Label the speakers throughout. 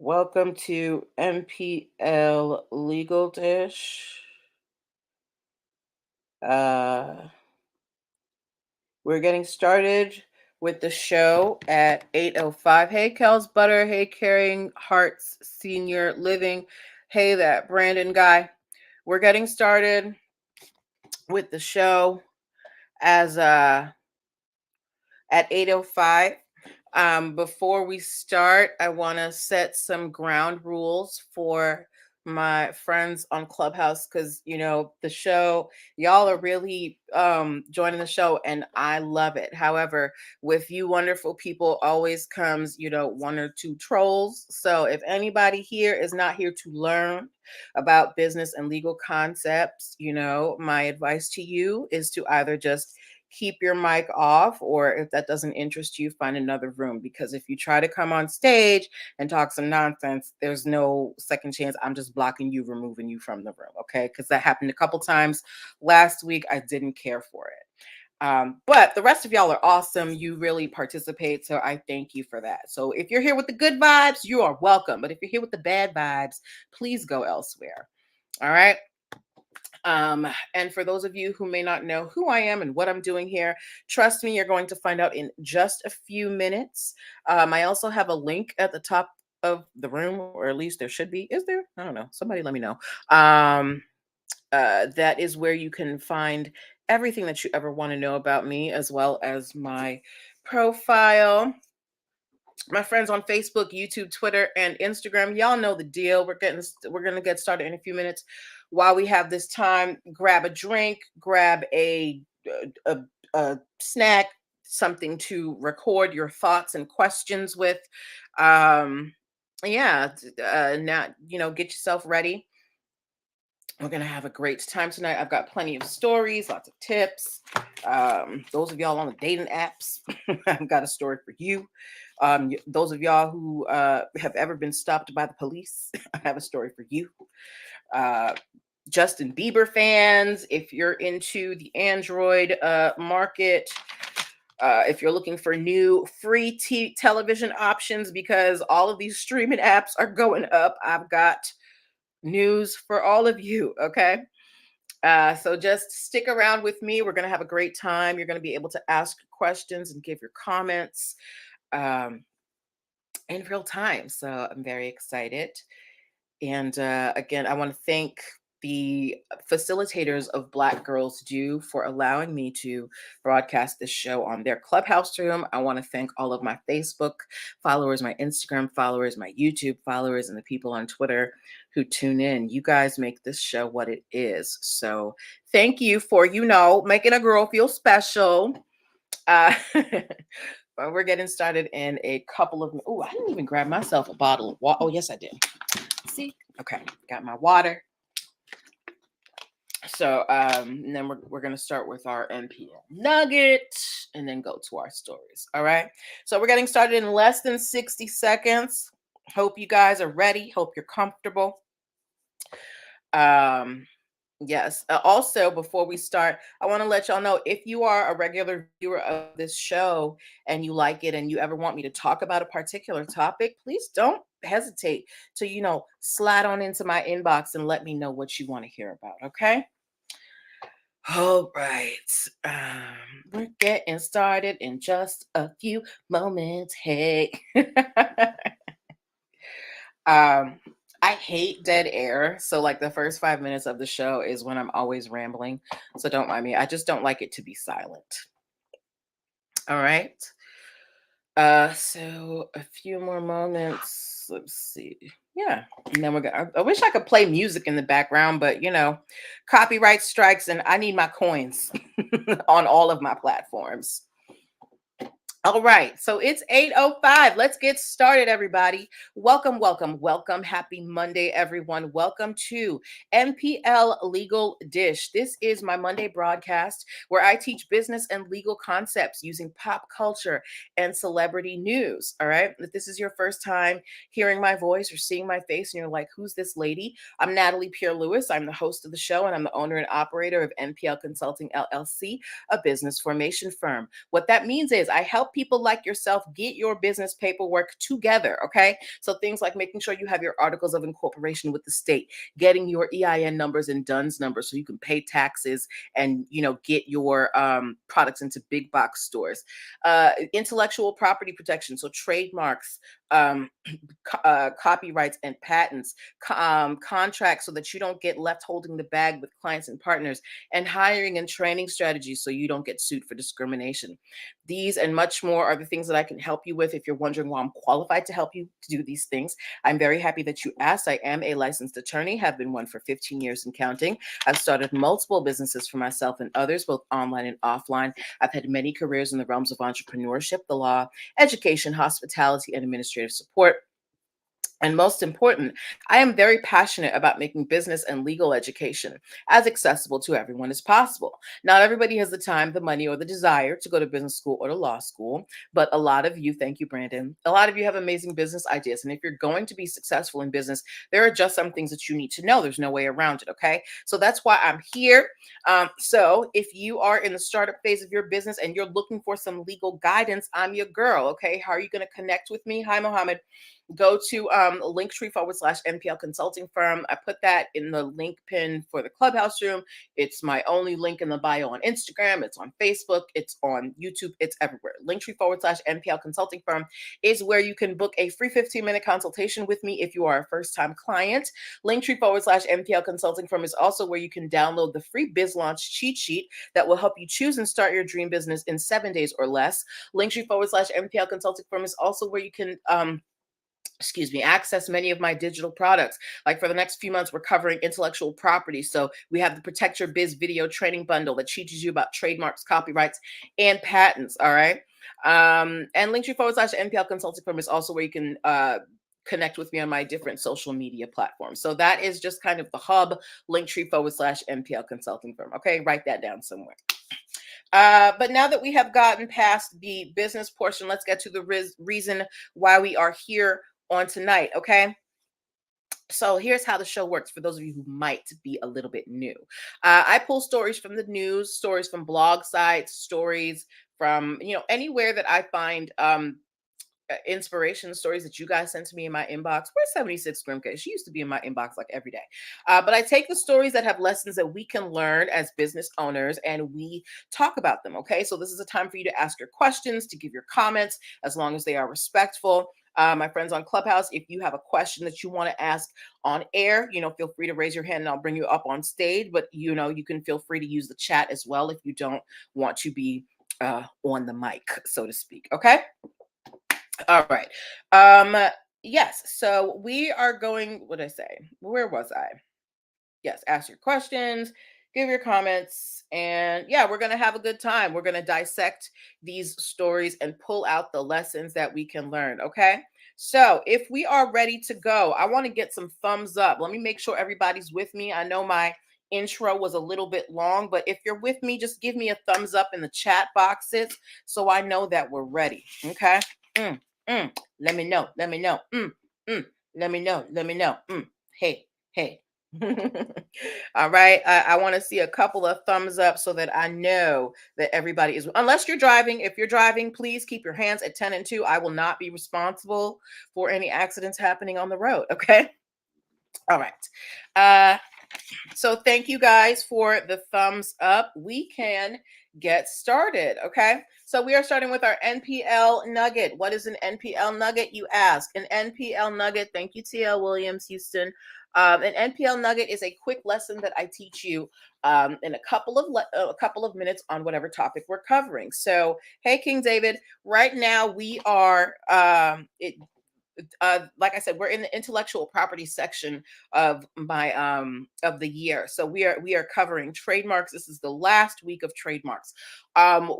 Speaker 1: Welcome to MPL Legal Dish. Uh, we're getting started with the show at 8:05. Hey, Kels Butter. Hey, Caring Hearts Senior Living. Hey, that Brandon guy. We're getting started with the show as at 8:05. Before we start, I want to set some ground rules for my friends on Clubhouse because the show, y'all are really joining the show and I love it. However, with you wonderful people always comes, one or two trolls. So if anybody here is not here to learn about business and legal concepts, my advice to you is to either just keep your mic off, or if that doesn't interest you, find another room, because if you try to come on stage and talk some nonsense, there's no second chance. I'm just blocking you, removing you from the room. Okay, because that happened a couple times last week. I didn't care for it. But the rest of y'all are awesome. You really participate, so I thank you for that. So if you're here with the good vibes, you are welcome, but if you're here with the bad vibes, please go elsewhere. All right. And for those of you who may not know who I am and what I'm doing here, trust me, you're going to find out in just a few minutes. I also have a link at the top of the room, or at least there should be. Is there? I don't know. Somebody let me know. That is where you can find everything that you ever want to know about me, as well as my profile. My friends on Facebook, YouTube, Twitter, and Instagram, y'all know the deal. We're gonna get started in a few minutes. While we have this time, grab a drink, grab a, a snack, something to record your thoughts and questions with. Yeah, now get yourself ready. We're going to have a great time tonight. I've got plenty of stories, lots of tips. Those of y'all on the dating apps, I've got a story for you. Those of y'all who have ever been stopped by the police, I have a story for you. Justin Bieber fans, if you're into the Android market, if you're looking for new free television options because all of these streaming apps are going up, I've got news for all of you. Okay. So just stick around with me. We're going to have a great time. You're going to be able to ask questions and give your comments in real time. So I'm very excited. And again, I want to thank the facilitators of Black Girls Do for allowing me to broadcast this show on their Clubhouse room. I want to thank all of my Facebook followers, my Instagram followers, my YouTube followers, and the people on Twitter who tune in. You guys make this show what it is. So thank you for, making a girl feel special. But we're getting started in a couple of. Oh, I didn't even grab myself a bottle of water. Oh, yes, I did. See, okay, got my water. So and then we're going to start with our NPL nugget and then go to our stories. All right, so we're getting started in less than 60 seconds. Hope you guys are ready. Hope you're comfortable. Yes. Also, before we start, I want to let y'all know, if you are a regular viewer of this show and you like it and you ever want me to talk about a particular topic, please don't hesitate to, slide on into my inbox and let me know what you want to hear about. Okay. All right. We're getting started in just a few moments. Hey. I hate dead air. So like the first 5 minutes of the show is when I'm always rambling. So don't mind me. I just don't like it to be silent. All right. So a few more moments. Let's see. Yeah. And then we're gonna I wish I could play music in the background, but copyright strikes and I need my coins on all of my platforms. All right, so it's 8:05. Let's get started, everybody. Welcome, welcome, welcome. Happy Monday, everyone. Welcome to MPL Legal Dish. This is my Monday broadcast where I teach business and legal concepts using pop culture and celebrity news. All right, if this is your first time hearing my voice or seeing my face and you're like, who's this lady? I'm Natalie Pierre-Lewis. I'm the host of the show and I'm the owner and operator of NPL Consulting LLC, a business formation firm. What that means is I help people like yourself get your business paperwork together. Okay. So things like making sure you have your articles of incorporation with the state, getting your EIN numbers and DUNS numbers so you can pay taxes and get your products into big box stores. Intellectual property protection, so trademarks, um, copyrights and patents, contracts so that you don't get left holding the bag with clients and partners, and hiring and training strategies so you don't get sued for discrimination. These and much more are the things that I can help you with. If you're wondering why I'm qualified to help you to do these things, I'm very happy that you asked. I am a licensed attorney, have been one for 15 years and counting. I've started multiple businesses for myself and others, both online and offline. I've had many careers in the realms of entrepreneurship, the law, education, hospitality, and administrative support. And most important, I am very passionate about making business and legal education as accessible to everyone as possible. Not everybody has the time, the money, or the desire to go to business school or to law school, but a lot of you, thank you, Brandon, a lot of you have amazing business ideas. And if you're going to be successful in business, there are just some things that you need to know. There's no way around it, okay? So that's why I'm here. So if you are in the startup phase of your business and you're looking for some legal guidance, I'm your girl, okay? How are you going to connect with me? Hi, Mohammed. Go to Linktree/NPL consulting firm. I put that in the link pin for the clubhouse room. It's my only link in the bio on Instagram. It's on Facebook. It's on YouTube. It's everywhere. Linktree/NPL consulting firm is where you can book a free 15-minute consultation with me if you are a first-time client. Linktree/NPL consulting firm is also where you can download the free biz launch cheat sheet that will help you choose and start your dream business in 7 days or less. Linktree/NPL consulting firm is also where you can access many of my digital products. Like for the next few months, we're covering intellectual property. So we have the Protect Your Biz video training bundle that teaches you about trademarks, copyrights, and patents. All right. And Linktree/NPL consulting firm is also where you can connect with me on my different social media platforms. So that is just kind of the hub, Linktree/NPL consulting firm. Okay. Write that down somewhere. But now that we have gotten past the business portion, let's get to the reason why we are here on tonight. Okay. So here's how the show works for those of you who might be a little bit new. I pull stories from the news, stories from blog sites, stories from, anywhere that I find inspiration stories that you guys sent to me in my inbox. Where's 76 Grimke? She used to be in my inbox like every day. But I take the stories that have lessons that we can learn as business owners and we talk about them. Okay. So this is a time for you to ask your questions, to give your comments, as long as they are respectful. My friends on Clubhouse, if you have a question that you want to ask on air, feel free to raise your hand and I'll bring you up on stage. But, you can feel free to use the chat as well if you don't want to be on the mic, so to speak. Okay. All right. Yes. So we are going, what did I say? Where was I? Yes. Ask your questions, give your comments, and yeah, we're going to have a good time. We're going to dissect these stories and pull out the lessons that we can learn. Okay. So if we are ready to go, I want to get some thumbs up. Let me make sure everybody's with me. I know my intro was a little bit long, but if you're with me, just give me a thumbs up in the chat boxes so I know that we're ready. Okay. Mm, mm. Let me know. Let me know. Let me know. Let me know. Hey, hey. All right. I want to see a couple of thumbs up so that I know that everybody is. Unless you're driving. If you're driving, please keep your hands at 10 and 2. I will not be responsible for any accidents happening on the road. Okay. All right. So thank you guys for the thumbs up. We can get started. Okay. So we are starting with our NPL nugget. What is an NPL nugget, you ask? An NPL nugget. Thank you, TL Williams, Houston. An NPL nugget is a quick lesson that I teach you in a couple of minutes on whatever topic we're covering. So, hey, King David. Right now we are like I said, we're in the intellectual property section of my of the year. So we are covering trademarks. This is the last week of trademarks.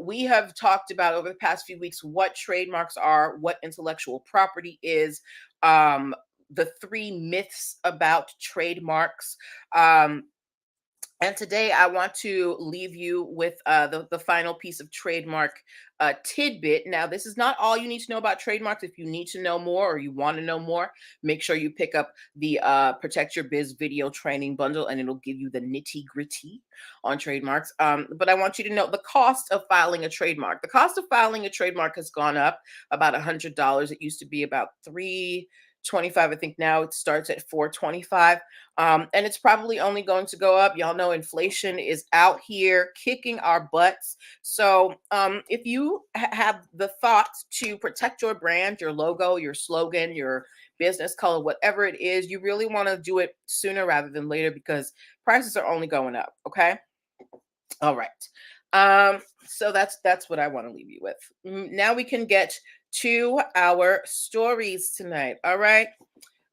Speaker 1: We have talked about over the past few weeks what trademarks are, what intellectual property is, the 3 myths about trademarks. And today I want to leave you with the final piece of trademark tidbit. Now, this is not all you need to know about trademarks. If you need to know more or you want to know more, make sure you pick up the Protect Your Biz video training bundle, and it'll give you the nitty gritty on trademarks. But I want you to know the cost of filing a trademark. The cost of filing a trademark has gone up about $100. It used to be about 325. I think now it starts at 425. And it's probably only going to go up. Y'all know inflation is out here kicking our butts. So if you have the thoughts to protect your brand, your logo, your slogan, your business color, whatever it is, you really want to do it sooner rather than later because prices are only going up. Okay. All right. So that's what I want to leave you with. Now we can get to our stories tonight. All right.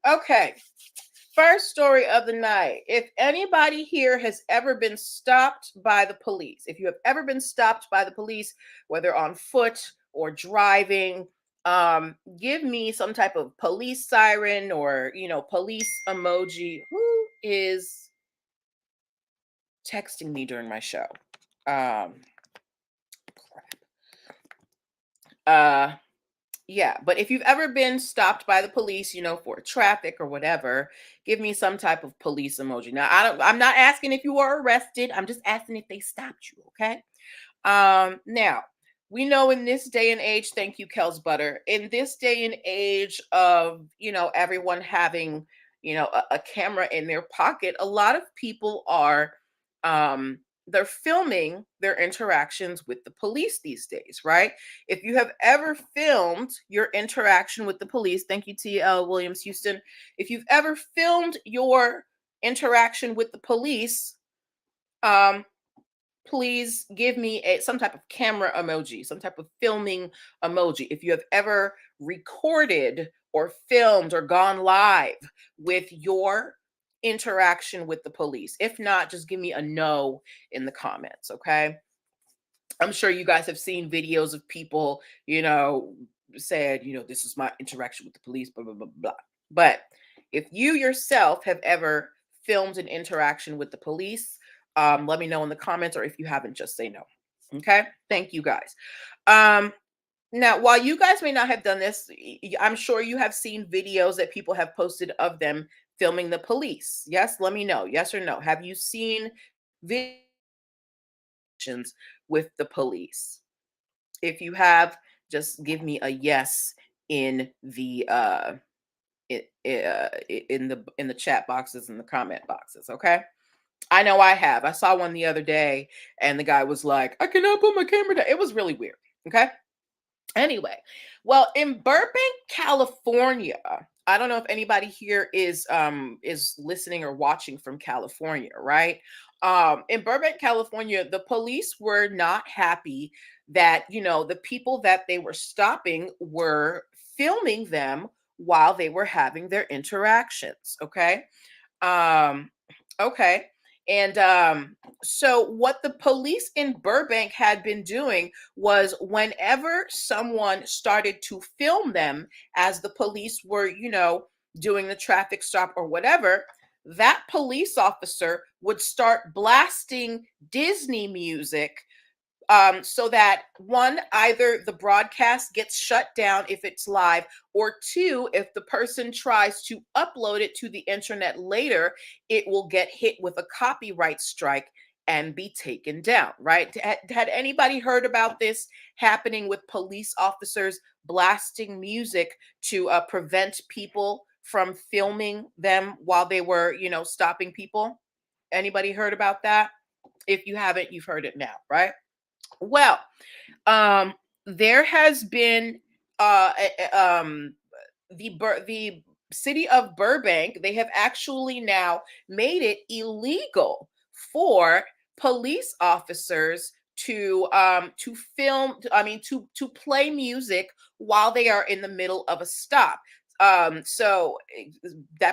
Speaker 1: Okay. First story of the night. If anybody here has ever been stopped by the police, if you have ever been stopped by the police, whether on foot or driving, give me some type of police siren or, police emoji. Who is texting me during my show? Crap. Uh, Yeah, but if you've ever been stopped by the police, for traffic or whatever, give me some type of police emoji. Now, I'm not asking if you were arrested. I'm just asking if they stopped you, okay? Now, we know in this day and age, thank you, Kels Butter, in this day and age of, everyone having, a camera in their pocket, a lot of people are um they're filming their interactions with the police these days, right? If you have ever filmed your interaction with the police, thank you, TL Williams Houston. If you've ever filmed your interaction with the police, um, please give me some type of camera emoji, some type of filming emoji. If you have ever recorded or filmed or gone live with your interaction with the police. If not, just give me a no in the comments, okay? I'm sure you guys have seen videos of people, said, this is my interaction with the police, blah, blah, blah, blah. But if you yourself have ever filmed an interaction with the police, let me know in the comments, or if you haven't, just say no. Okay. Thank you guys. Um, Now, while you guys may not have done this, I'm sure you have seen videos that people have posted of them filming the police. Yes, let me know. Yes or no. Have you seen videos with the police? If you have, just give me a yes in the in the chat boxes and the comment boxes, okay? I know I have. I saw one the other day and the guy was like, "I cannot put my camera down." It was really weird, okay? Anyway, well, in Burbank, California, I don't know if anybody here is listening or watching from California, right? In Burbank, California, the police were not happy that, the people that they were stopping were filming them while they were having their interactions, okay? Um, okay. And so, what the police in Burbank had been doing was whenever someone started to film them as the police were, doing the traffic stop or whatever, that police officer would start blasting Disney music, so that one, either the broadcast gets shut down if it's live, or two, if the person tries to upload it to the internet later, it will get hit with a copyright strike and be taken down, right? Had anybody heard about this happening with police officers blasting music to prevent people from filming them while they were, stopping people? Anybody heard about that? If you haven't, you've heard it now, right? Well, um, there has been the city of Burbank. They have actually now made it illegal for police officers to film. I mean, to play music while they are in the middle of a stop. That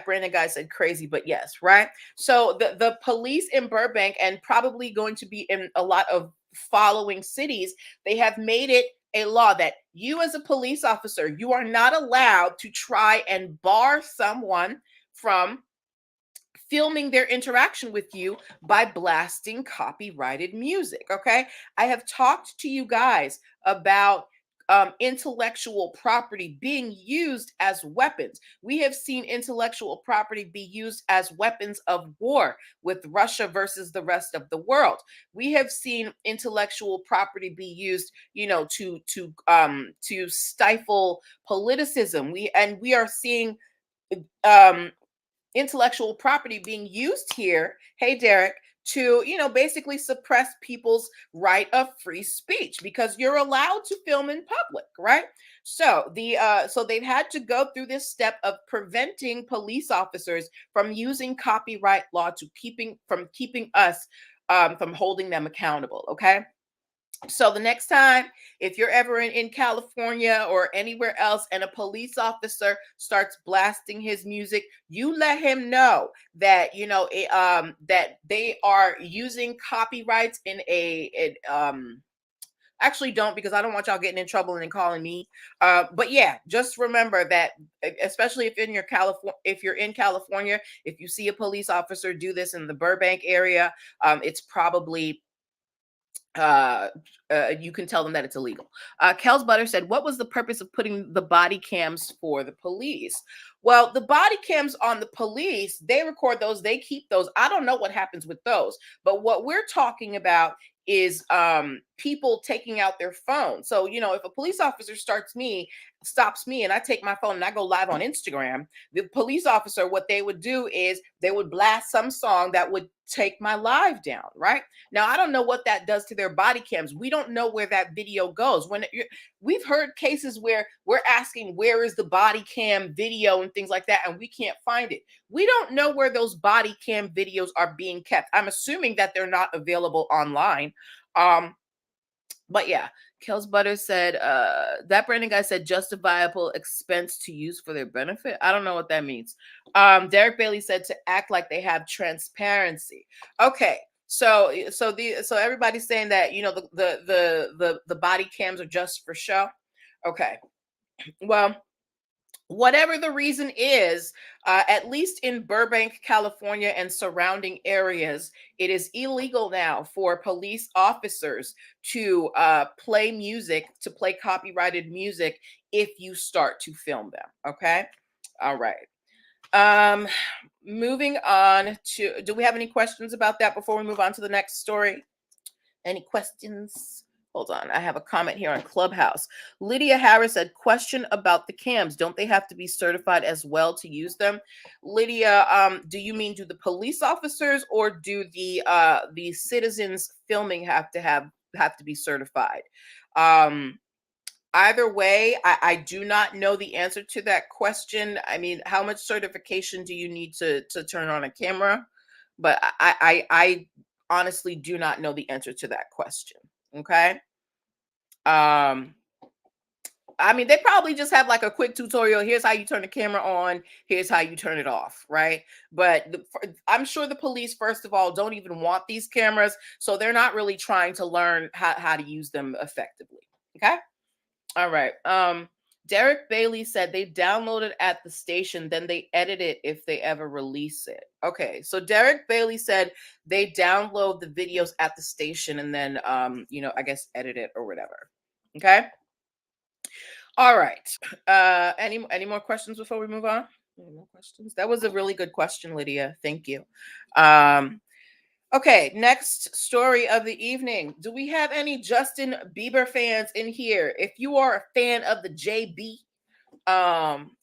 Speaker 1: Brandon guy said crazy, but yes, right. So the police in Burbank, and probably going to be in a lot of following cities, they have made it a law that you, as a police officer, you are not allowed to try and bar someone from filming their interaction with you by blasting copyrighted music. Okay. I have talked to you guys about intellectual property being used as weapons. We have seen intellectual property be used as weapons of war with Russia versus the rest of the world. We have seen intellectual property be used, to stifle politicism. We are seeing um intellectual property being used here, hey Derek, to basically suppress people's right of free speech because you're allowed to film in public, right? So they've had to go through this step of preventing police officers from using copyright law to keeping us from holding them accountable. Okay. So the next time, if you're ever in California or anywhere else and a police officer starts blasting his music, you let him know that that they are using copyrights in actually don't, because I don't want y'all getting in trouble and then calling me. But yeah, just remember that, especially if you're in California, if you see a police officer do this in the Burbank area, it's probably uh, you can tell them that it's illegal. Kels Butter said, "What was the purpose of putting the body cams for the police?" Well, the body cams on the police, they record those, they keep those. I don't know what happens with those, but what we're talking about is people taking out their phone. So, if a police officer stops me and I take my phone and I go live on Instagram, the police officer, what they would do is they would blast some song that would take my live down, right? Now, I don't know what that does to their body cams. We don't know where that video goes. We've heard cases where we're asking, where is the body cam video and things like that, and we can't find it. We don't know where those body cam videos are being kept. I'm assuming that they're not available online. Um, but yeah, Kels Butter said, that Brandon guy said justifiable expense to use for their benefit. I don't know what that means. Derek Bailey said to act like they have transparency. Okay. So everybody's saying that the body cams are just for show. Okay. Well, whatever the reason is, at least in Burbank, California, and surrounding areas, it is illegal now for police officers to play copyrighted music if you start to film them. Okay. All right. Um, moving on to, do we have any questions about that before we move on to the next story? Any questions? Hold on. I have a comment here on Clubhouse. Lydia Harris said, question about the cams. Don't they have to be certified as well to use them? Lydia, do you mean do the police officers or do the citizens filming have to be certified? Either way, I do not know the answer to that question. I mean, how much certification do you need to turn on a camera? But I honestly do not know the answer to that question. Okay. Um, I mean, they probably just have like a quick tutorial. Here's how you turn the camera on. Here's how you turn it off, right? But I'm sure the police, first of all, don't even want these cameras, so they're not really trying to learn how to use them effectively. Okay. All right. Derek Bailey said they download it at the station, then they edit it if they ever release it. Okay. So Derek Bailey said they download the videos at the station and then I guess edit it or whatever. Okay. All right. Any more questions before we move on? Any more questions? That was a really good question, Lydia. Thank you. Okay, next story of the evening. Do we have any Justin Bieber fans in here? If you are a fan of the JB,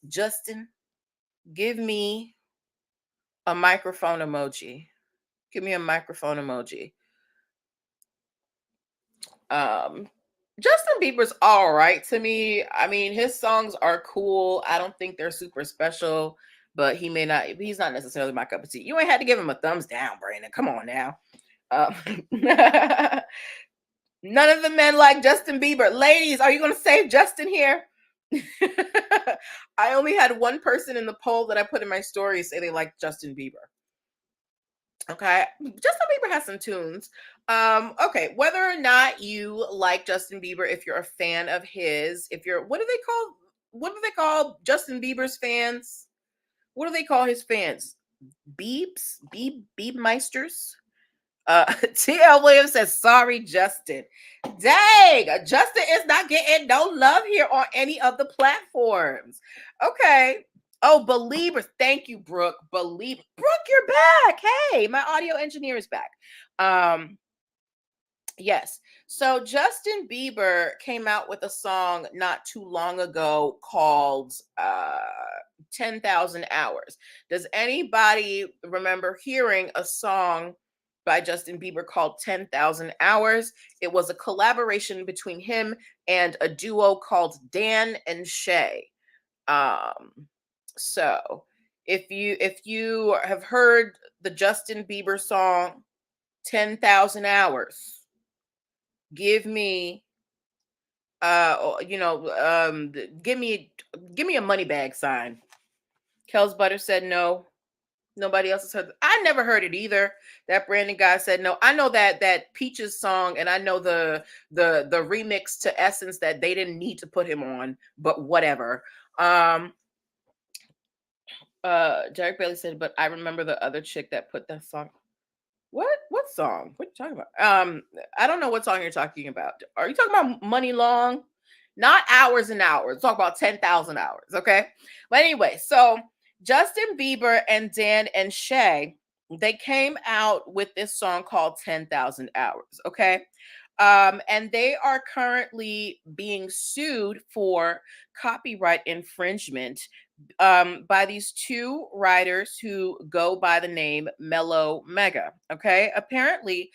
Speaker 1: Justin, give me a microphone emoji. Give me a microphone emoji. Justin Bieber's all right to me. I mean, his songs are cool. I don't think they're super special, but he's not necessarily my cup of tea. You ain't had to give him a thumbs down, Brandon. Come on now. Uh, None of the men like Justin Bieber. Ladies, are you going to save Justin here? I only had one person in the poll that I put in my story say they like Justin Bieber. Okay. Justin Bieber has some tunes. Okay. Whether or not you like Justin Bieber, if you're a fan of his, what do they call Justin Bieber's fans? What do they call his fans? Beebmeisters. TL Williams says, sorry, Justin. Dang, Justin is not getting no love here on any of the platforms. Okay. Oh, Believers. Thank you, Brooke. Brooke, you're back. Hey, my audio engineer is back. Yes. So Justin Bieber came out with a song not too long ago called 10,000 Hours. Does anybody remember hearing a song by Justin Bieber called 10,000 Hours? It was a collaboration between him and a duo called Dan and Shay. Um so if you have heard the Justin Bieber song 10,000 Hours, give me give me a money bag sign. Kels Butter said no. Nobody else has heard. I never heard it either. That Brandon guy said no. I know that Peaches song, and I know the remix to Essence that they didn't need to put him on, but whatever. Derek Bailey said, but I remember the other chick that put that song. What song? What are you talking about? I don't know what song you're talking about. Are you talking about Money Long? Not Hours and Hours. Talk about 10,000 Hours, okay? But anyway, so Justin Bieber and Dan and Shay, they came out with this song called 10,000 Hours, okay? And they are currently being sued for copyright infringement by these two writers who go by the name Mellow Mega. Okay. Apparently,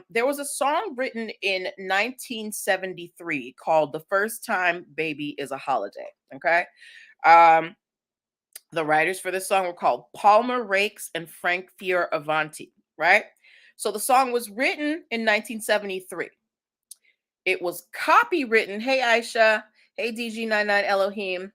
Speaker 1: there was a song written in 1973 called The First Time Baby is a Holiday. Okay. Um, the writers for this song were called Palmer Rakes and Frank Fioravanti. Right. So the song was written in 1973. It was copywritten. Hey, Aisha. Hey, DG99 Elohim.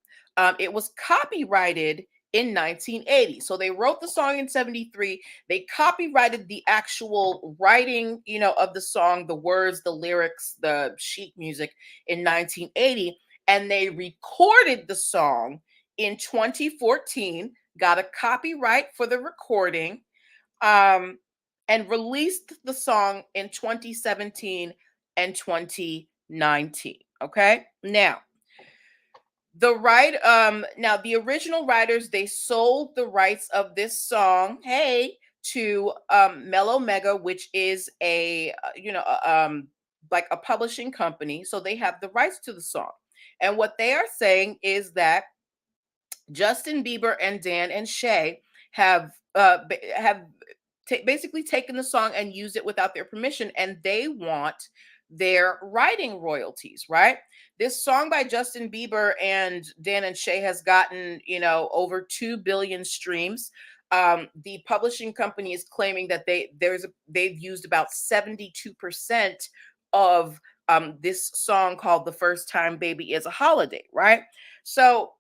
Speaker 1: It was copyrighted in 1980. So they wrote the song in 73. They copyrighted the actual writing, of the song, the words, the lyrics, the sheet music in 1980. And they recorded the song in 2014, got a copyright for the recording, and released the song in 2017 and 2019. Okay. Now the original writers, they sold the rights of this song, hey, to Mellow Mega, which is like a publishing company. So they have the rights to the song. And what they are saying is that Justin Bieber and Dan and Shay have basically taken the song and used it without their permission, and they want their writing royalties, right? This song by Justin Bieber and Dan and Shay has gotten, over 2 billion streams. The publishing company is claiming that they've used about 72% of this song called The First Time Baby is a Holiday, right? So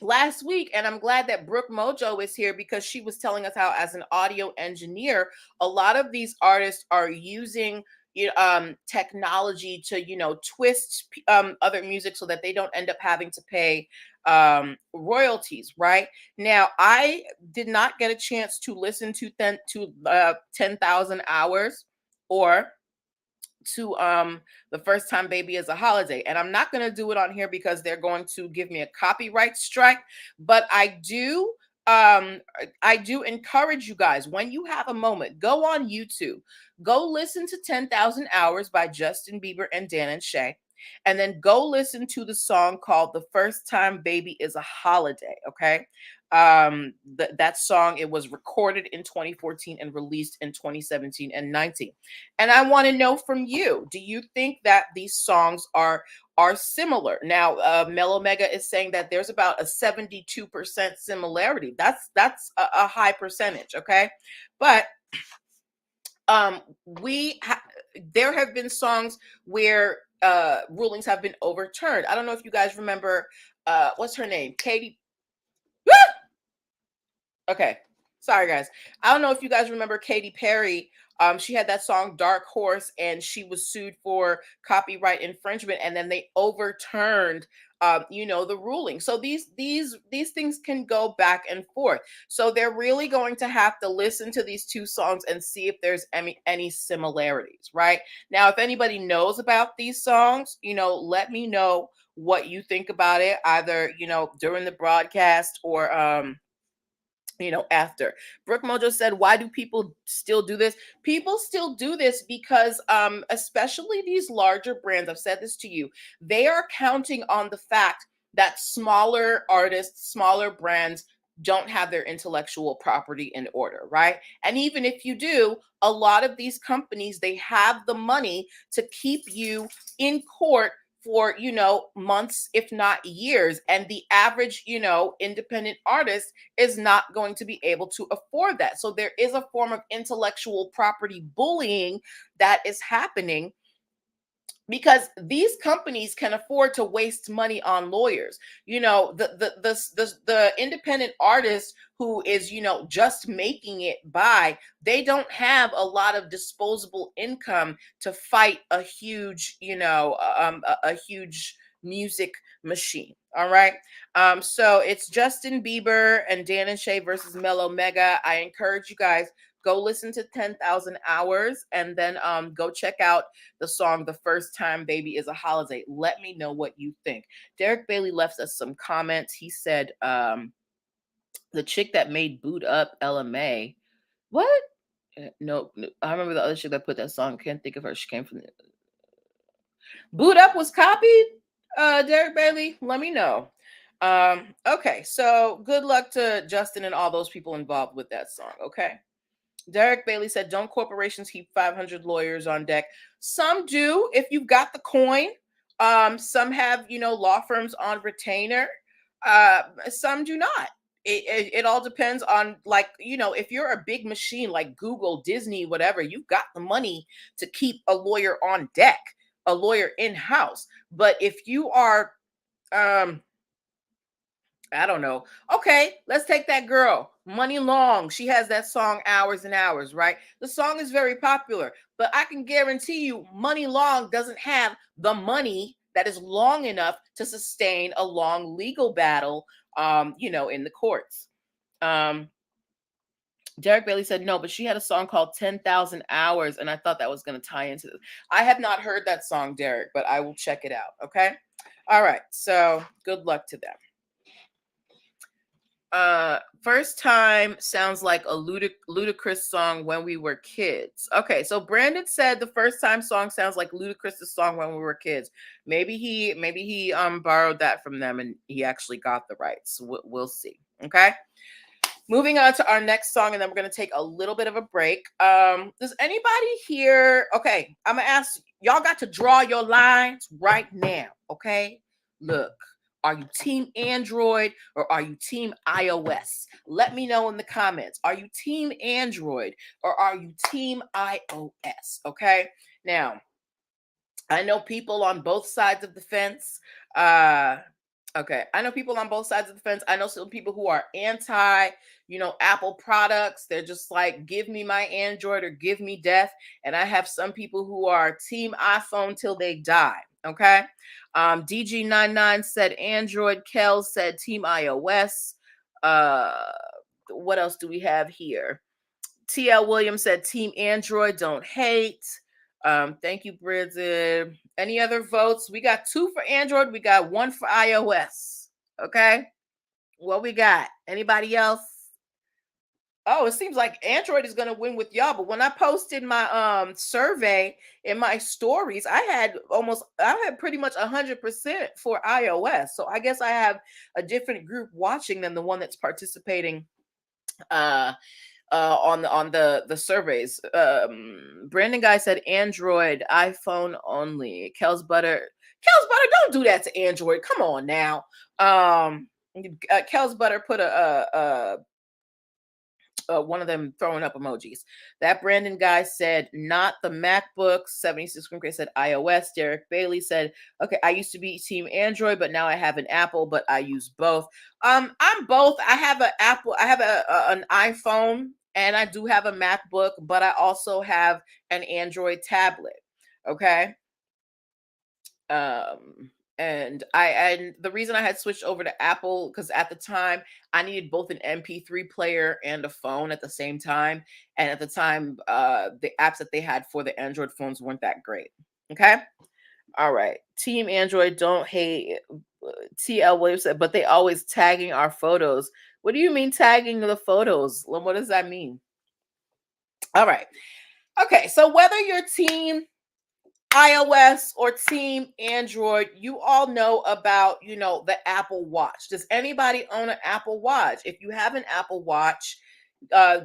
Speaker 1: last week, and I'm glad that Brooke Mojo is here because she was telling us how, as an audio engineer, a lot of these artists are using technology to twist other music so that they don't end up having to pay royalties. Right now, I did not get a chance to listen to 10,000 Hours or to The First Time Baby is a Holiday, and I'm not going to do it on here because they're going to give me a copyright strike. But I do encourage you guys, when you have a moment, go on YouTube, go listen to 10,000 Hours by Justin Bieber and Dan and Shay, and then go listen to the song called The First Time Baby is a Holiday. Okay. That song, it was recorded in 2014 and released in 2017 and 19. And I want to know from you, do you think that these songs are similar? Now, Mellow Mega is saying that there's about a 72% similarity. That's a high percentage. Okay. But there have been songs where rulings have been overturned. I don't know if you guys remember, what's her name? Katy. Okay. Sorry, guys. I don't know if you guys remember Katy Perry She had that song Dark Horse, and she was sued for copyright infringement, and then they overturned the ruling. So these things can go back and forth. So they're really going to have to listen to these two songs and see if there's any similarities, right? Now, if anybody knows about these songs, let me know what you think about it, either during the broadcast or after. Brooke Mojo said, why do people still do this? People still do this because especially these larger brands, I've said this to you, they are counting on the fact that smaller artists, smaller brands don't have their intellectual property in order, right? And even if you do, a lot of these companies, they have the money to keep you in court for months if not years, and the average independent artist is not going to be able to afford that. So there is a form of intellectual property bullying that is happening because these companies can afford to waste money on lawyers. The independent artist who is just making it by, they don't have a lot of disposable income to fight a huge a huge music machine. All right. So it's Justin Bieber and Dan and Shay versus Mellow Mega. I encourage you guys, go listen to 10,000 Hours, and then go check out the song The First Time Baby Is a Holiday. Let me know what you think. Derek Bailey left us some comments. He said, the chick that made Boot Up LMA. What? No, I remember the other chick that put that song. Can't think of her. She came from Boot Up was copied. Derek Bailey, let me know. Okay, so good luck to Justin and all those people involved with that song. Okay. Derek Bailey said, don't corporations keep 500 lawyers on deck? Some do, if you've got the coin. Some have, law firms on retainer. Some do not. It all depends on, like, if you're a big machine like Google, Disney, whatever, you've got the money to keep a lawyer on deck, a lawyer in-house. But if you are, I don't know. Okay, let's take that girl, Money Long. She has that song Hours and Hours, right? The song is very popular, but I can guarantee you Money Long doesn't have the money that is long enough to sustain a long legal battle in the courts. Derek Bailey said no, but she had a song called 10,000 Hours, and I thought that was going to tie into this. I have not heard that song, Derek, but I will check it out. Okay. All right. So good luck to them. First Time sounds like a Ludacris song when we were kids. Okay, so Brandon said the First Time song sounds like Ludacris's song when we were kids. Maybe he borrowed that from them and he actually got the rights. We'll see. Okay. Moving on to our next song, and then we're going to take a little bit of a break. Does anybody here? Okay, I'm going to ask, y'all got to draw your lines right now. Okay, look, are you team Android or are you team iOS? Let me know in the comments. Are you team Android or are you team iOS? Okay, now I know people on both sides of the fence. Okay, I know people on both sides of the fence. I know some people who are anti, Apple products. They're just like, give me my Android or give me death. And I have some people who are team iPhone till they die. Okay. DG99 said Android. Kel said team iOS. What else do we have here? TL Williams said team Android, don't hate. Thank you, Bridget. Any other votes? We got 2 for Android. We got 1 for iOS. Okay. What we got? Anybody else? Oh, it seems like Android is gonna win with y'all. But when I posted my survey in my stories, I had pretty much 100% for iOS. So I guess I have a different group watching than the one that's participating on the surveys. Brandon Guy said Android, iPhone only. Kels Butter, don't do that to Android. Come on now. Kels Butter put a one of them throwing up emojis. That Brandon Guy said not the MacBook. 76 Screen Crate said iOS. Derek Bailey said, okay, I used to be team Android, but now I have an Apple, but I use both. I'm both. I have an Apple. I have an iPhone. and I do have a MacBook, but I also have an Android tablet. Okay. And the reason I had switched over to Apple, because at the time I needed both an MP3 player and a phone at the same time. And at the time, the apps that they had for the Android phones weren't that great. Okay. All right. Team Android don't hate TL Williams said, but they always tagging our photos. What do you mean tagging the photos? What does that mean? All right. Okay. So whether you're team iOS or team Android, you all know about, the Apple Watch. Does anybody own an Apple Watch? If you have an Apple Watch,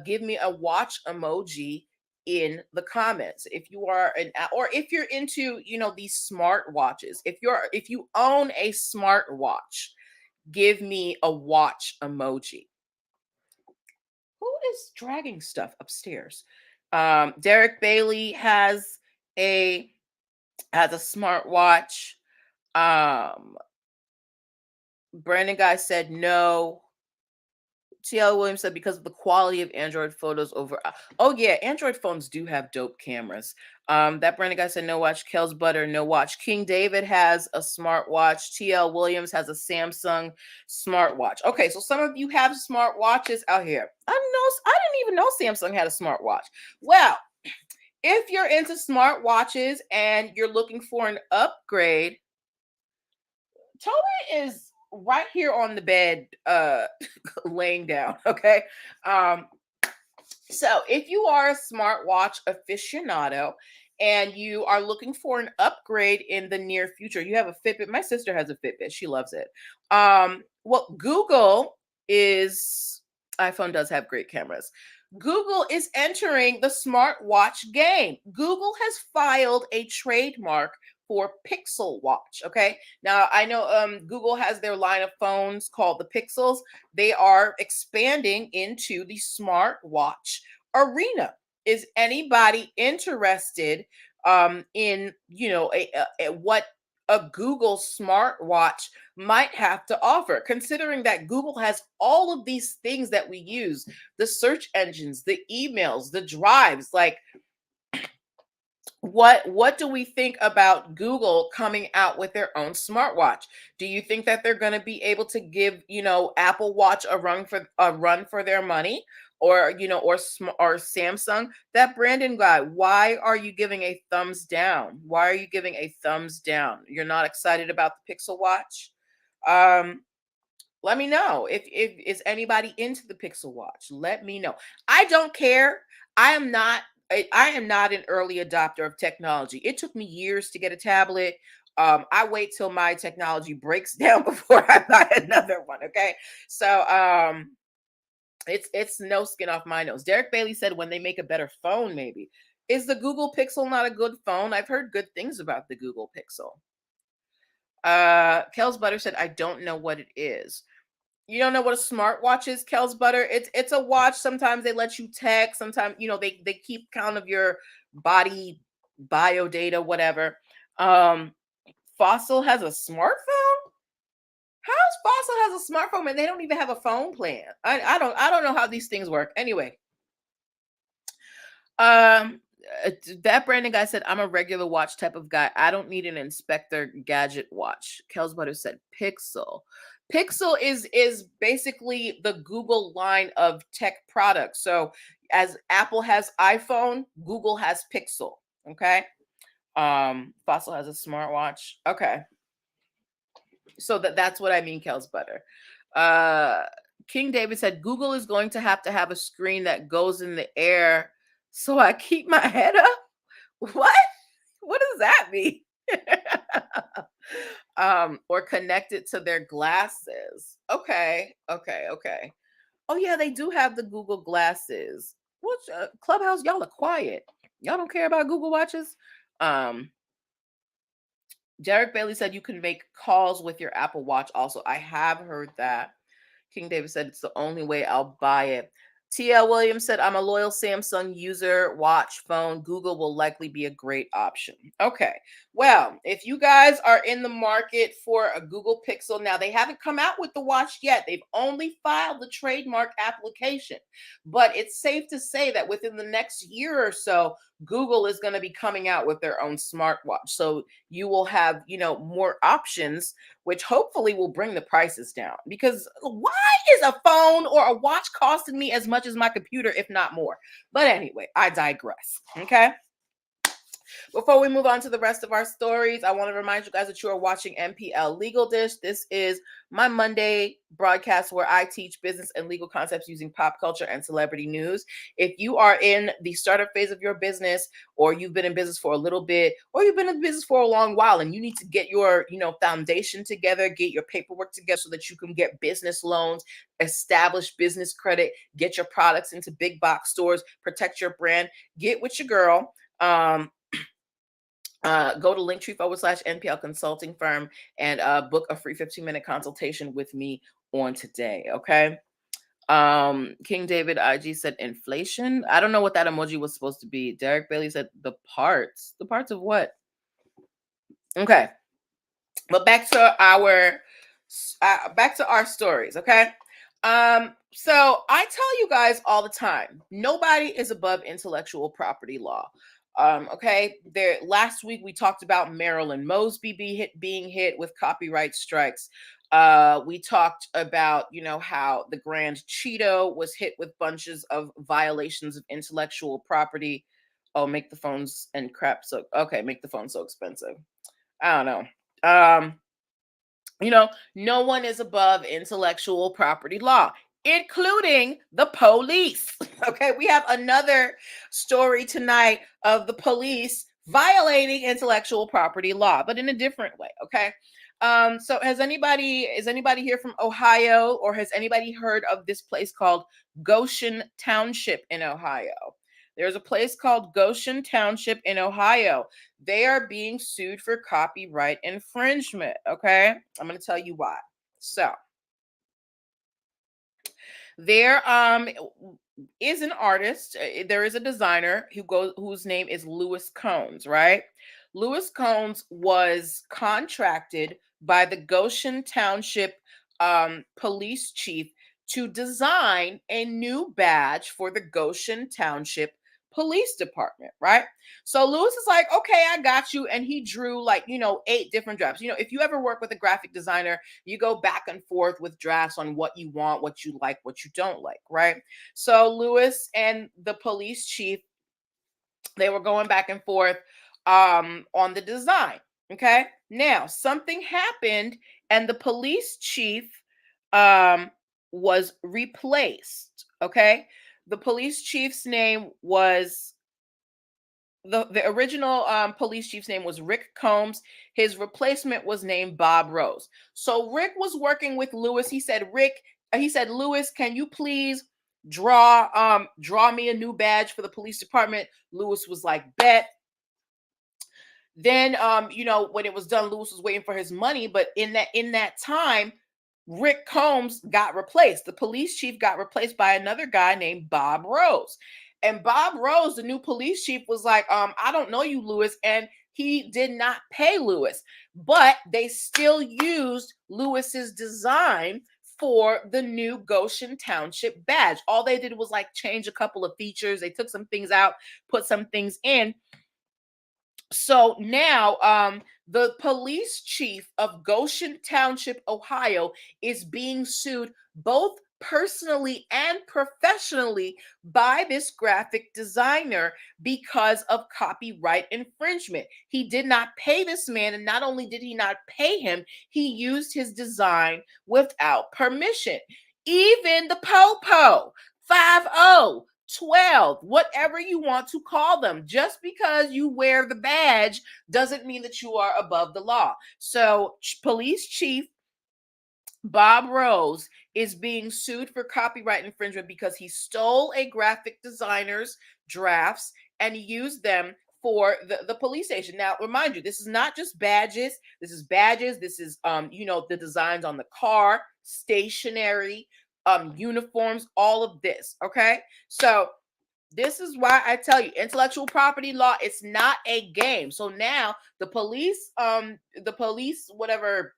Speaker 1: give me a watch emoji in the comments. If you are or if you're into, these smart watches. If you own a smart watch, give me a watch emoji. Who is dragging stuff upstairs? Derek Bailey a has a smartwatch. Brandon Guy said no. TL Williams said because of the quality of Android photos over. Oh yeah, Android phones do have dope cameras. That Brandon Guy said no watch. Kels Butter no watch. King David has a smartwatch. TL Williams has a Samsung smartwatch. Okay, so some of you have smartwatches out here. I didn't even know Samsung had a smartwatch. Well, if you're into smartwatches and you're looking for an upgrade, Toby is right here on the bed, laying down. Okay. Um, so if you are a smartwatch aficionado and you are looking for an upgrade in the near future, you have a Fitbit. My sister has a Fitbit. She loves it. What Google is, iPhone does have great cameras. Google is entering the smartwatch game. Google has filed a trademark for Pixel Watch. Okay. Now I know Google has their line of phones called the Pixels. They are expanding into the smartwatch arena. Is anybody interested in what a Google smartwatch might have to offer, considering that Google has all of these things that we use, the search engines, the emails, the drives, like what do we think about Google coming out with their own smartwatch? Do you think that they're going to be able to give, Apple Watch a run for their money, or or Samsung? That Brandon guy, why are you giving a thumbs down? Why are you giving a thumbs down? You're not excited about the Pixel Watch? Um let me know if is anybody into the Pixel Watch. Let me know. I don't care. I am not an early adopter of technology. It took me years to get a tablet. I wait till my technology breaks down before I buy another one. Okay. So it's no skin off my nose. Derek Bailey said when they make a better phone, maybe. Is the Google Pixel not a good phone? I've heard good things about the Google Pixel. Kels Butter said, I don't know what it is. You don't know what a smartwatch is, Kels Butter? It's a watch. Sometimes they let you text. Sometimes they keep count of your body bio data, whatever. Um, Fossil has a smartphone. How's Fossil has a smartphone and they don't even have a phone plan? I don't know how these things work. Anyway, um, that Brandon guy said, I'm a regular watch type of guy. I don't need an inspector gadget watch. Kels Butter said Pixel. Pixel is basically the Google line of tech products. So as Apple has iPhone, Google has Pixel. Okay. Fossil has a smartwatch. Okay. So that's what I mean, Kels Butter. Uh King David said Google is going to have a screen that goes in the air so I keep my head up. What? What does that mean? Or connect it to their glasses. Okay, okay, okay. Oh yeah, they do have the Google glasses. What Clubhouse? Y'all are quiet. Y'all don't care about Google watches. Um, Derek Bailey said you can make calls with your Apple Watch. Also, I have heard that. King David said it's the only way I'll buy it. TL Williams said, I'm a loyal Samsung user, watch, phone. Google will likely be a great option. Okay. Well, if you guys are in the market for a Google Pixel, now they haven't come out with the watch yet. They've only filed the trademark application. But it's safe to say that within the next year or so, Google is going to be coming out with their own smartwatch. So you will have, more options, which hopefully will bring the prices down. Because why is a phone or a watch costing me as much as my computer, if not more? But anyway, I digress. Okay. Before we move on to the rest of our stories, I want to remind you guys that you are watching MPL Legal Dish. This is my Monday broadcast where I teach business and legal concepts using pop culture and celebrity news. If you are in the startup phase of your business, or you've been in business for a little bit, or you've been in business for a long while, and you need to get your, foundation together, get your paperwork together so that you can get business loans, establish business credit, get your products into big box stores, protect your brand, get with your girl. Go to Linktree/NPL consulting firm and book a free 15-minute consultation with me on today. Okay. King David IG said inflation. I don't know what that emoji was supposed to be. Derek Bailey said the parts. The parts of what? Okay. But back to our stories, okay? So I tell you guys all the time, nobody is above intellectual property law. Okay, there last week we talked about Marilyn Mosby being hit with copyright strikes. We talked about, how the Grand Cheeto was hit with bunches of violations of intellectual property. Oh, make the phones and crap so okay, make the phone so expensive. I don't know. No one is above intellectual property law, including the police. Okay, we have another story tonight of the police violating intellectual property law, but in a different way. Okay. So is anybody here from Ohio, or has anybody heard of this place called Goshen Township in Ohio? There's a place called Goshen Township in Ohio. They are being sued for copyright infringement. Okay. I'm going to tell you why. So there is an artist, there is a designer whose name is Louis Combs, right? Louis Combs was contracted by the Goshen Township police chief to design a new badge for the Goshen Township Police Department, right? So Louis is like, okay, I got you. And he drew 8 different drafts. If you ever work with a graphic designer, you go back and forth with drafts on what you want, what you like, what you don't like, right? So Louis and the police chief, they were going back and forth on the design. Okay. Now something happened, and the police chief was replaced. Okay. The police chief's name was the original police chief's name was Rick Combs. His replacement was named Bob Rose. So Rick was working with Louis. He said, Louis, can you please draw me a new badge for the police department? Louis was like, bet. Then when it was done, Louis was waiting for his money. But in that time, Rick Combs got replaced. The police chief got replaced by another guy named Bob Rose. And Bob Rose, the new police chief, was like, I don't know you, Louis. And he did not pay Louis. But they still used Louis's design for the new Goshen Township badge. All they did was change a couple of features. They took some things out, put some things in. So now the police chief of Goshen Township, Ohio, is being sued both personally and professionally by this graphic designer because of copyright infringement. He did not pay this man, and not only did he not pay him, he used his design without permission. Even the Popo 50, 12, whatever you want to call them. Just because you wear the badge doesn't mean that you are above the law. So police chief Bob Rose is being sued for copyright infringement because he stole a graphic designer's drafts and used them for the police station. Now, remind you, this is not just badges. This is badges. This is, the designs on the car, stationery, uniforms, all of this. Okay, so this is why I tell you, intellectual property law, it's not a game. So now the police, whatever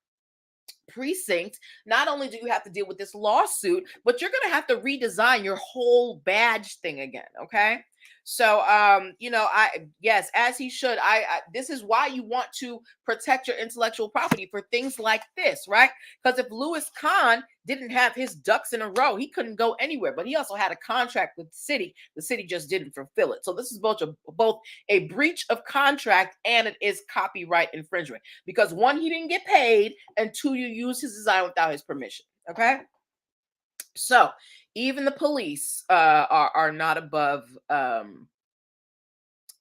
Speaker 1: precinct, not only do you have to deal with this lawsuit, but you're going to have to redesign your whole badge thing again. Okay, so I yes, as he should. This is why you want to protect your intellectual property for things like this, right? Because if Louis Kahn didn't have his ducks in a row, he couldn't go anywhere. But he also had a contract with the city just didn't fulfill it. So this is both a breach of contract and it is copyright infringement, because one, he didn't get paid, and two, you use his design without his permission. Okay, so even the police are not above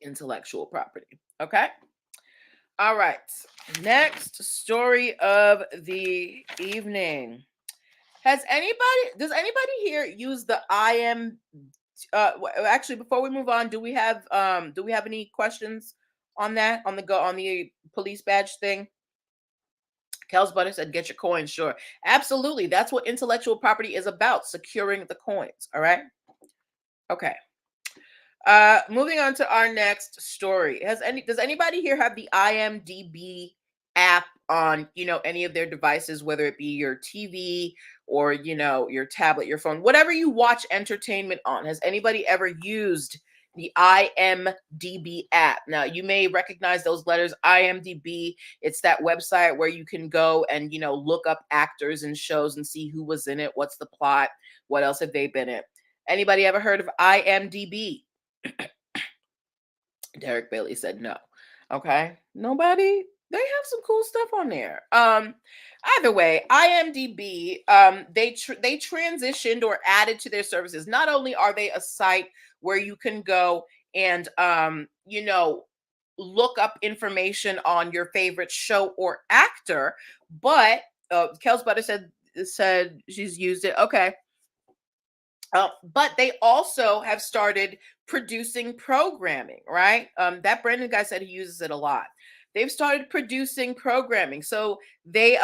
Speaker 1: intellectual property. Okay, all right, next story of the evening. Does anybody here use the actually, before we move on, do we have any questions on that, on the police badge thing? Kels Butter said, get your coins. Sure. Absolutely. That's what intellectual property is about, securing the coins. All right. Okay. Moving on to our next story. Does anybody here have the IMDb app on, any of their devices, whether it be your TV or, your tablet, your phone, whatever you watch entertainment on? Has anybody ever used the IMDb app? Now, you may recognize those letters, IMDb. It's that website where you can go and, look up actors and shows and see who was in it, what's the plot, what else have they been in. Anybody ever heard of IMDb? Derek Bailey said no. Okay. Nobody? They have some cool stuff on there. Either way, IMDb, they transitioned or added to their services. Not only are they a site where you can go and look up information on your favorite show or actor, but Kels Butter said she's used it. Okay. But they also have started producing programming, right? That Brandon guy said he uses it a lot. They've started producing programming. So they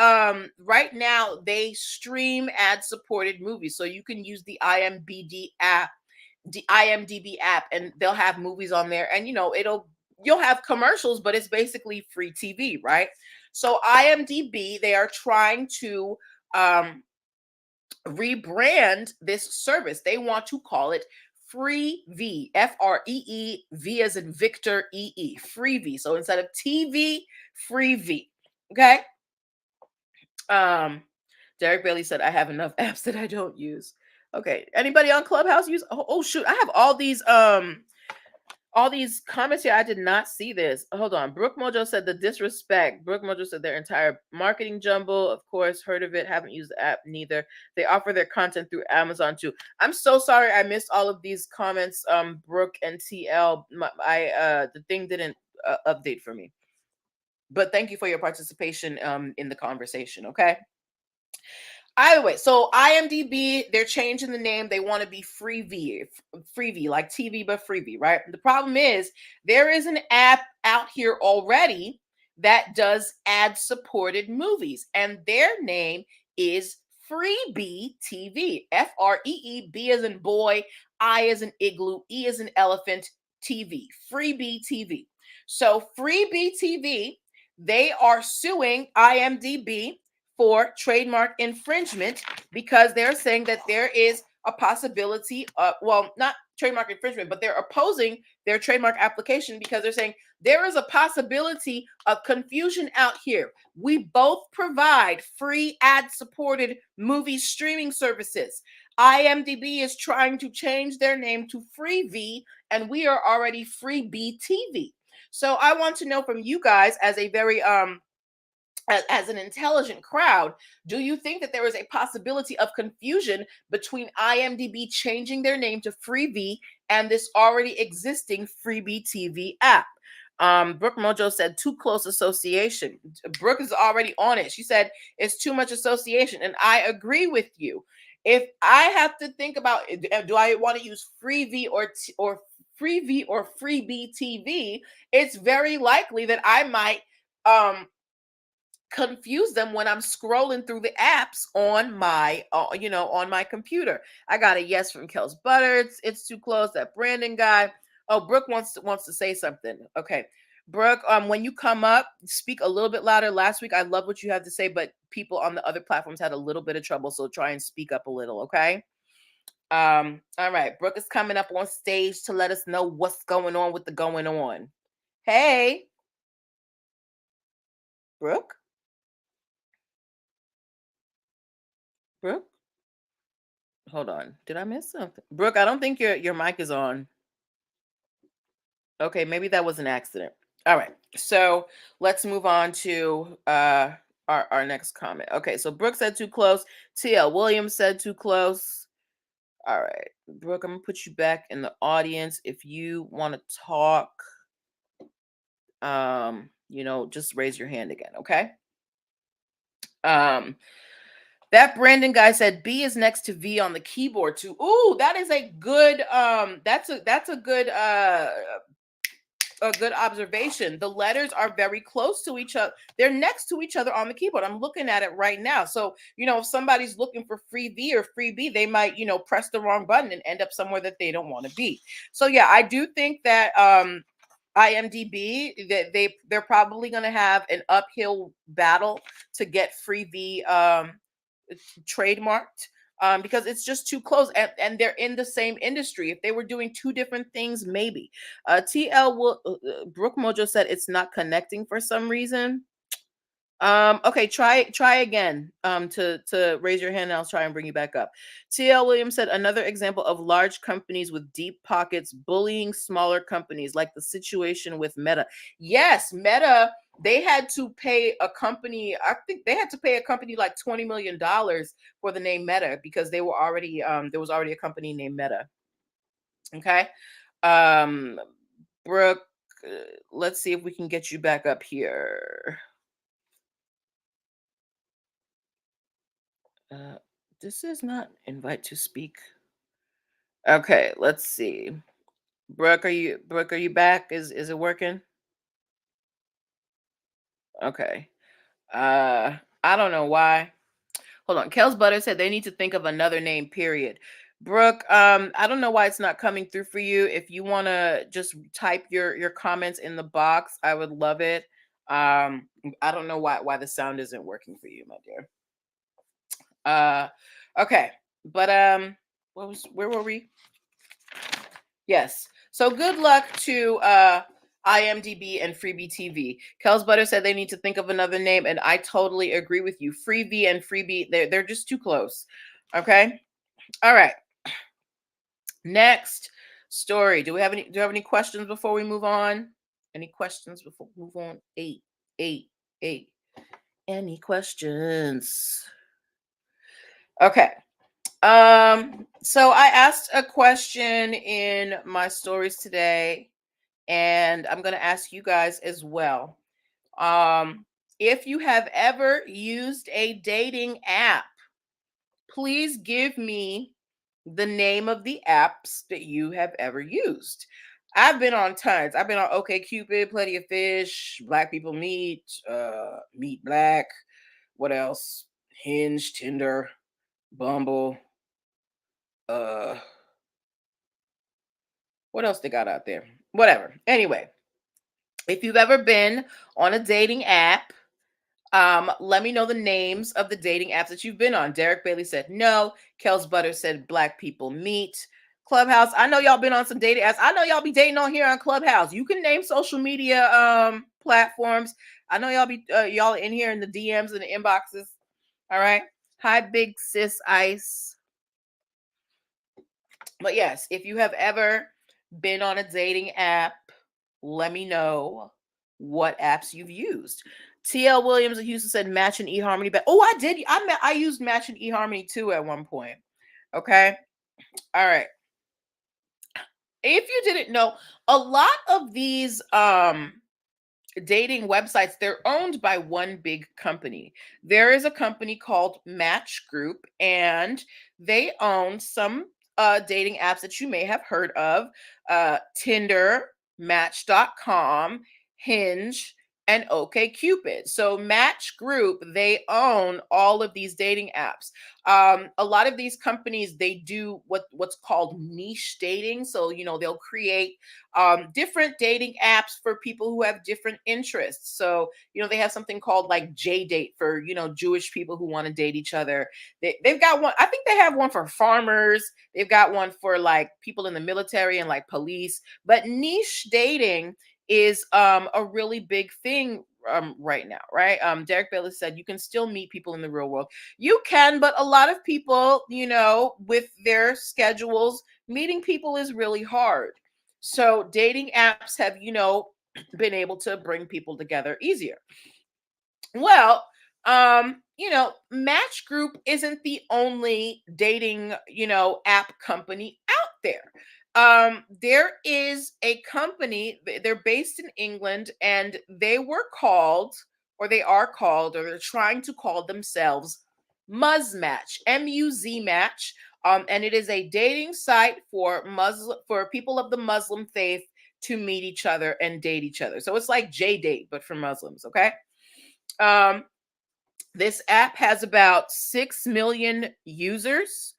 Speaker 1: right now they stream ad-supported movies. So you can use the IMDb app, and they'll have movies on there, and you'll have commercials, but it's basically free TV, right? So IMDb, they are trying to rebrand this service. They want to call it Free-Vee, Free-V as in Victor, Free-Vee. So instead of TV, Free-Vee. Okay. Derek Bailey said, I have enough apps that I don't use. Okay. Anybody on Clubhouse use? Oh shoot. I have all these comments here. I did not see this. Hold on. Brooke Mojo said the disrespect. Brooke Mojo said their entire marketing jumble. Of course, heard of it. Haven't used the app neither. They offer their content through Amazon too. I'm so sorry I missed all of these comments. Brooke and TL. The thing didn't update for me. But thank you for your participation in the conversation. Okay. Either way, so IMDb, they're changing the name. They want to be Free-Vee, like TV, but Free-Vee, right? The problem is there is an app out here already that does ad-supported movies, and their name is Free-Bee TV. Free-B as in boy, I as in igloo, E as in elephant, TV. Free-Bee TV. So Free-Bee TV, they are suing IMDb for trademark infringement because they're saying that there is a possibility of, well, not trademark infringement, but they're opposing their trademark application because they're saying there is a possibility of confusion out here. We both provide free ad-supported movie streaming services. IMDb is trying to change their name to Free-Vee, and we are already Free-Bee TV. So I want to know from you guys, as a very as an intelligent crowd, do you think that there is a possibility of confusion between IMDb changing their name to Free-Vee and this already existing Free-Bee TV app? Brooke Mojo said too close association. Brooke is already on it. She said it's too much association, and I agree with you. If I have to think about, do I want to use Free-Vee or Free-Vee or Free-Bee TV? It's very likely that I might confuse them when I'm scrolling through the apps on my, on my computer. I got a yes from Kels Butter. It's too close. That Brandon guy. Oh, Brooke wants to say something. Okay, Brooke, when you come up, speak a little bit louder. Last week, I love what you had to say, but people on the other platforms had a little bit of trouble, so try and speak up a little. Okay. All right, Brooke is coming up on stage to let us know what's going on with the going on. Hey, Brooke. Brooke. Hold on. Did I miss something? Brooke, I don't think your mic is on. Okay, maybe that was an accident. All right. So let's move on to our next comment. Okay, so Brooke said too close. TL Williams said too close. All right. Brooke, I'm gonna put you back in the audience. If you want to talk, just raise your hand again, okay? Um, that Brandon guy said B is next to V on the keyboard too. Ooh, that is a good that's a good observation. The letters are very close to each other. They're next to each other on the keyboard. I'm looking at it right now. So, if somebody's looking for free V or free B, they might, press the wrong button and end up somewhere that they don't want to be. So yeah, I do think that IMDb, that they're probably going to have an uphill battle to get free V trademarked, because it's just too close, and they're in the same industry. If they were doing two different things, maybe. Brooke Mojo said it's not connecting for some reason. Okay, try again. To raise your hand, and I'll try and bring you back up. TL Williams said another example of large companies with deep pockets bullying smaller companies, like the situation with Meta. Yes, Meta. They had to pay a company. I think they had to pay a company like $20 million for the name Meta, because they were already there was already a company named Meta. Okay, um, Brooke. Let's see if we can get you back up here. Uh, this is not invite to speak. Okay, let's see. Brooke, are you back? Is it working? Okay. I don't know why. Hold on. Kels Butter said they need to think of another name, period. Brooke, I don't know why it's not coming through for you. If you want to just type your comments in the box, I would love it. I don't know why the sound isn't working for you, my dear. Okay. But where were we? Yes. So good luck to IMDb and Freebie TV. Kels Butter said they need to think of another name, and I totally agree with you. Freebie and Freebie, they're just too close. Okay. All right. Next story. Do you have any questions before we move on? Any questions before we move on? Eight. Any questions? Okay. So I asked a question in my stories today, and I'm going to ask you guys as well. If you have ever used a dating app, please give me the name of the apps that you have ever used. I've been on tons. I've been on OkCupid, Plenty of Fish, Black People Meet, Meet Black. What else? Hinge, Tinder, Bumble. Uh, what else they got out there? Whatever. Anyway, if you've ever been on a dating app, let me know the names of the dating apps that you've been on. Derek Bailey said no. Kels Butter said Black People Meet. Clubhouse. I know y'all been on some dating apps. I know y'all be dating on here on Clubhouse. You can name social media platforms. I know y'all in here in the DMs and the inboxes. All right. Hi, Big Sis Ice. But yes, if you have ever been on a dating app, let me know what apps you've used. TL Williams in Houston said Match and eHarmony. But oh, I did. I used Match and eHarmony too at one point. Okay. All right. If you didn't know, a lot of these dating websites, they're owned by one big company. There is a company called Match Group, and they own some dating apps that you may have heard of: Tinder, Match.com, Hinge, and OkCupid. So Match Group, they own all of these dating apps. A lot of these companies, they do what's called niche dating. So they'll create different dating apps for people who have different interests. So they have something called like J Date for Jewish people who want to date each other. They've got one. I think they have one for farmers. They've got one for like people in the military and like police. But niche dating is a really big thing right now, right? Derek Bailey said you can still meet people in the real world. You can, but a lot of people, with their schedules, meeting people is really hard. So dating apps have, been able to bring people together easier. Well, Match Group isn't the only dating, app company out there. There is a company, they're based in England, and they were called, or they are called, or they're trying to call themselves Muzmatch, M-U-Z Match. And it is a dating site for people of the Muslim faith to meet each other and date each other. So it's like J Date, but for Muslims, okay? Um, this app has about 6 million users.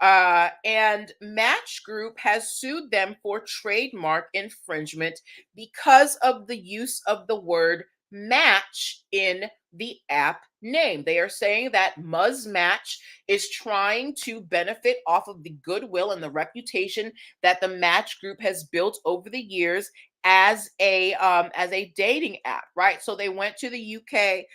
Speaker 1: And Match Group has sued them for trademark infringement because of the use of the word match in the app name. They are saying that Muzmatch is trying to benefit off of the goodwill and the reputation that the Match Group has built over the years as a dating app, right? So they went to the UK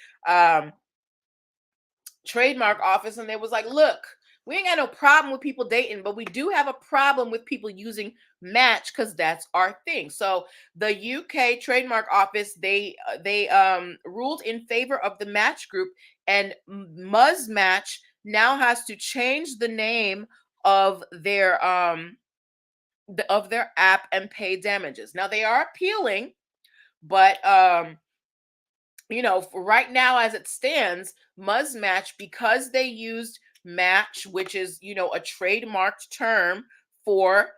Speaker 1: trademark office and they was like, look, we ain't got no problem with people dating, but we do have a problem with people using match because that's our thing. So the UK trademark office, they ruled in favor of the Match Group, and Muzmatch now has to change the name of their app and pay damages. Now they are appealing, but for right now as it stands, Muzmatch, because they used match, which is a trademarked term for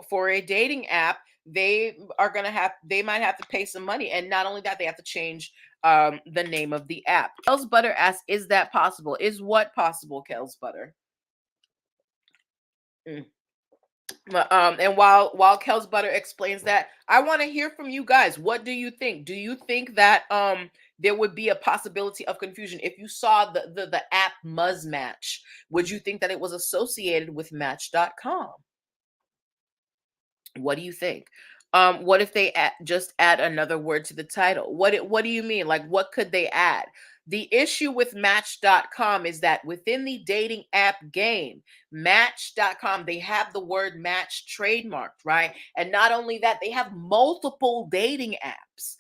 Speaker 1: for a dating app, they might have to pay some money. And not only that, they have to change the name of the app. Kels Butter asks, is that possible? Is what possible, Kels Butter? Mm. And while Kels Butter explains that, I want to hear from you guys. What do you think? Do you think that there would be a possibility of confusion if you saw the app Muzmatch? Would you think that it was associated with Match.com? What do you think? What if they just add another word to the title? What do you mean? Like, what could they add? The issue with Match.com is that within the dating app game, Match.com, they have the word match trademarked, right? And not only that, they have multiple dating apps.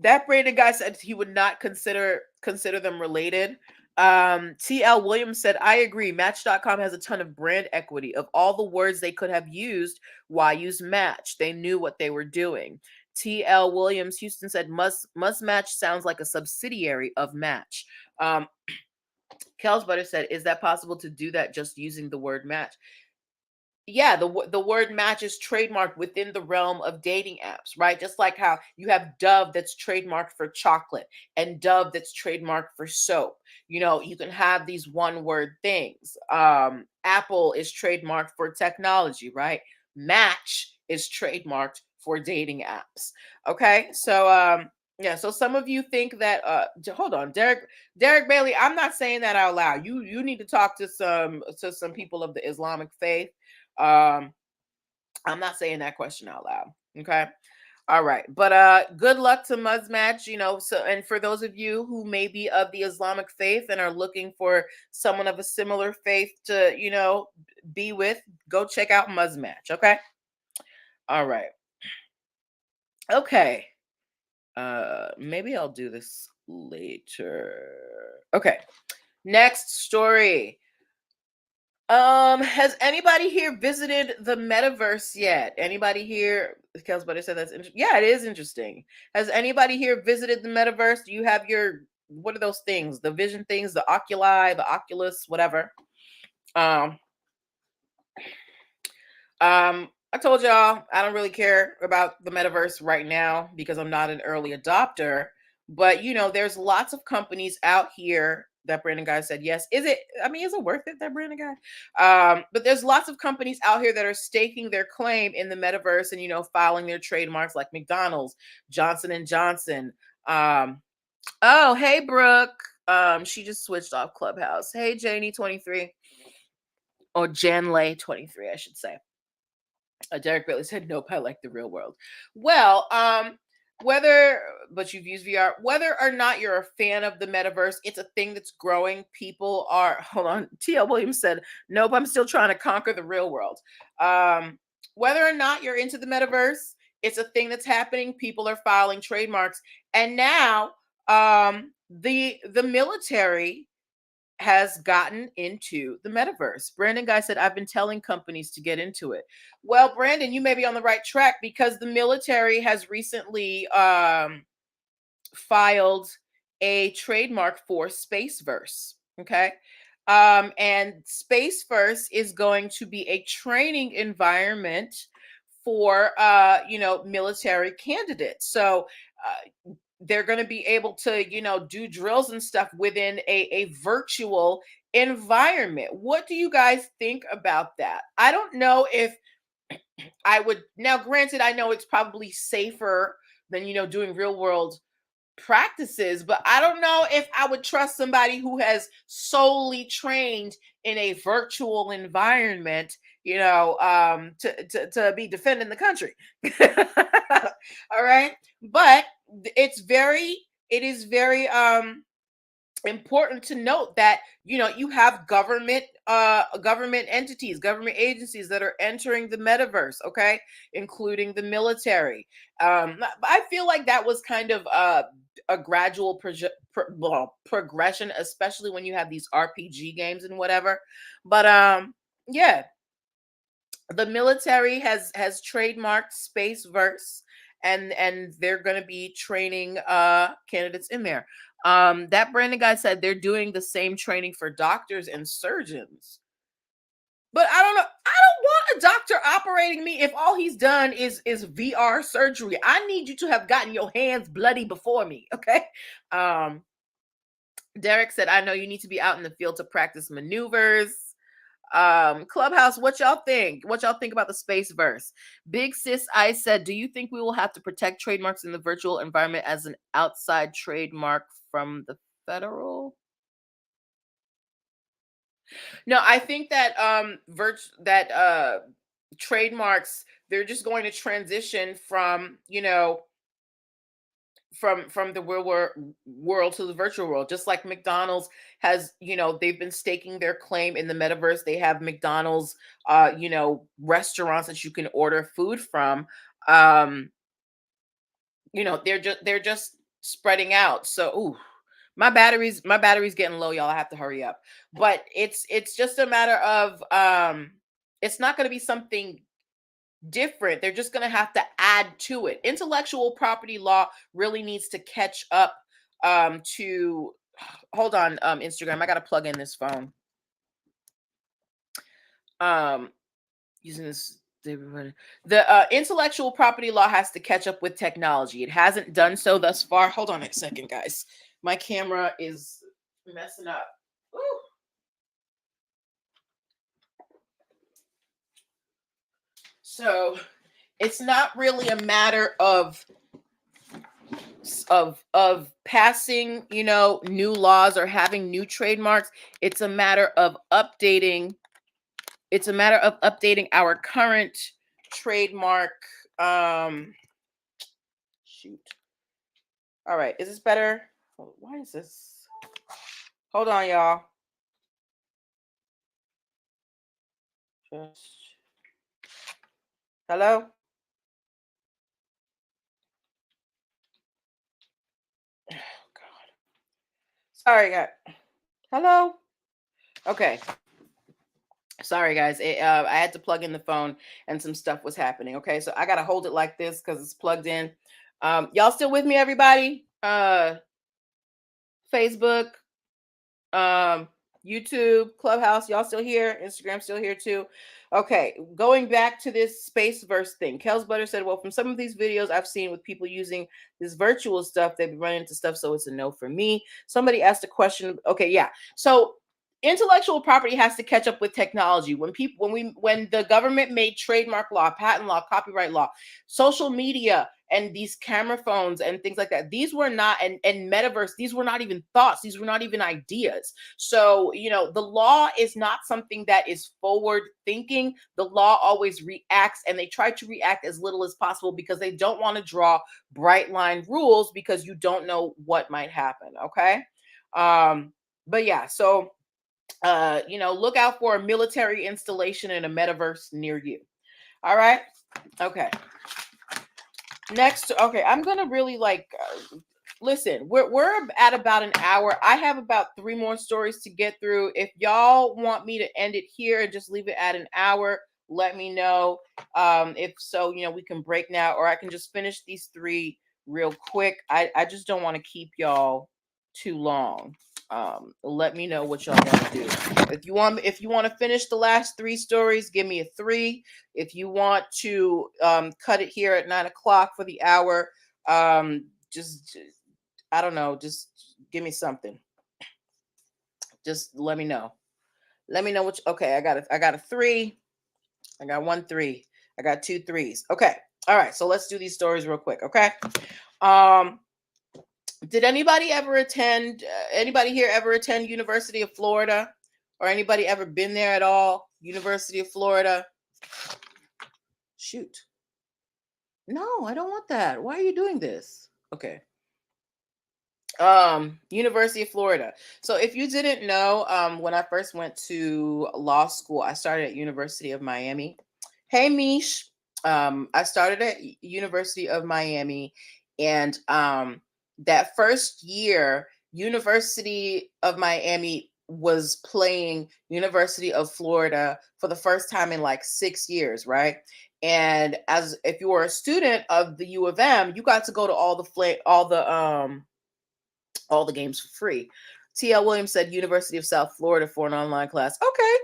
Speaker 1: That Brandon guy said he would not consider them related. TL Williams said, I agree. Match.com has a ton of brand equity. Of all the words they could have used, why use match? They knew what they were doing. TL Williams Houston said, must match sounds like a subsidiary of match. Kels Butter said, is that possible to do that just using the word match? Yeah, the word match is trademarked within the realm of dating apps, right? Just like how you have Dove that's trademarked for chocolate and Dove that's trademarked for soap. You can have these one word things. Apple is trademarked for technology, right? Match is trademarked for dating apps. Okay, so yeah, so some of you think that hold on, Derek Bailey, I'm not saying that out loud. You need to talk to some people of the Islamic faith. um, I'm not saying that question out loud. Okay. All right. But good luck to Muzmatch, so, and for those of you who may be of the Islamic faith and are looking for someone of a similar faith to, be with, go check out Muzmatch, okay? All right. Okay. Maybe I'll do this later. Okay. Next story. Has anybody here visited the metaverse yet? Anybody here? Kels Butter said that's interesting. Yeah, it is interesting. Has anybody here visited the metaverse? Do you have what are those things? The vision things, the Oculi, the Oculus, whatever. Um, I told y'all I don't really care about the metaverse right now because I'm not an early adopter. But there's lots of companies out here. That Brandon guy said yes. Is it? I mean, is it worth it? That Brandon guy. But there's lots of companies out here that are staking their claim in the metaverse and filing their trademarks like McDonald's, Johnson and Johnson. Oh, hey Brooke. She just switched off Clubhouse. Hey Janie 23 or Janlay 23, I should say. Derek Bailey said, "Nope, I like the real world." Well, whether but you've used VR, whether or not you're a fan of the metaverse, it's a thing that's growing. People are hold on. TL Williams said, "Nope, I'm still trying to conquer the real world." Whether or not you're into the metaverse, it's a thing that's happening. People are filing trademarks, and now the military has gotten into the metaverse. Brandon Guy said, I've been telling companies to get into it. Well, Brandon, you may be on the right track because the military has recently filed a trademark for Spaceverse. Okay. And Spaceverse is going to be a training environment for military candidates. So they're going to be able to do drills and stuff within a virtual environment. What do you guys think about that? I don't know if I would. Now granted, I know it's probably safer than doing real world practices, but I don't know if I would trust somebody who has solely trained in a virtual environment, to be defending the country. All right. But it is very important to note that you have government entities, government agencies that are entering the metaverse, okay, including the military. I feel like that was kind of a gradual progression, especially when you have these RPG games and whatever. But yeah, the military has trademarked Spaceverse, and they're going to be training candidates in there. That Brandon guy said they're doing the same training for doctors and surgeons. But I don't know. I don't want a doctor operating me if all he's done is VR surgery. I need you to have gotten your hands bloody before me, okay? Derek said, I know you need to be out in the field to practice maneuvers. Clubhouse, what y'all think? What y'all think about the space verse? Big Sis I said, do you think we will have to protect trademarks in the virtual environment as an outside trademark from the federal? No, I think that trademarks, they're just going to transition from from the world to the virtual world, just like McDonald's has, they've been staking their claim in the metaverse. They have McDonald's restaurants that you can order food from. They're just spreading out. So my battery's getting low, y'all. I have to hurry up. But it's just a matter of it's not going to be something different. They're just going to have to add to it. Intellectual property law really needs to catch up to hold on, Instagram. I got to plug in this phone. Using this the intellectual property law has to catch up with technology. It hasn't done so thus far. Hold on a second, guys. My camera is messing up. Ooh. So it's not really a matter of passing new laws or having new trademarks. It's a matter of updating our current trademark. Shoot. All right, is this better? Why is this? Hold on, y'all. Hello? Oh, God. Sorry, guys. Hello? Okay. Sorry, guys. I had to plug in the phone and some stuff was happening. Okay, so I got to hold it like this because it's plugged in. Y'all still with me, everybody? Facebook, YouTube, Clubhouse, y'all still here? Instagram still here too? Okay, going back to this space verse thing. Kels Butter said, well, from some of these videos I've seen with people using this virtual stuff, they've been running into stuff, so it's a no for me. Somebody asked a question. Okay, yeah. So intellectual property has to catch up with technology. When the government made trademark law, patent law, copyright law, social media, and these camera phones and things like that, these were not, and metaverse, these were not even thoughts, these were not even ideas. So, the law is not something that is forward thinking. The law always reacts, and they try to react as little as possible because they don't want to draw bright line rules because you don't know what might happen. Okay. But yeah, so look out for a military installation in a metaverse near you. All right. Okay. Next, okay, I'm gonna really listen. We're at about an hour. I have about 3 more stories to get through. If y'all want me to end it here and just leave it at an hour, let me know. If so, we can break now, or I can just finish these 3 real quick. I just don't want to keep y'all too long. Let me know what y'all want to do. If you want to finish the last 3 stories, give me a 3. If you want to cut it here at 9 o'clock for the hour, just I don't know, just give me something. Just let me know. Let me know which. Okay, I got a 3. I got 1 3. I got 2 3s. Okay. All right. So let's do these stories real quick. Okay. Um, did anybody here ever attend University of Florida, or anybody ever been there at all? University of Florida. Shoot. No, I don't want that. Why are you doing this? Okay. University of Florida. So if you didn't know, when I first went to law school, I started at University of Miami. Hey Mish. I started at University of Miami, and that first year University of Miami was playing University of Florida for the first time in like 6 years, right? And as if you were a student of the U of M, you got to go to all the games for free. TL Williams said University of South Florida for an online class. Okay.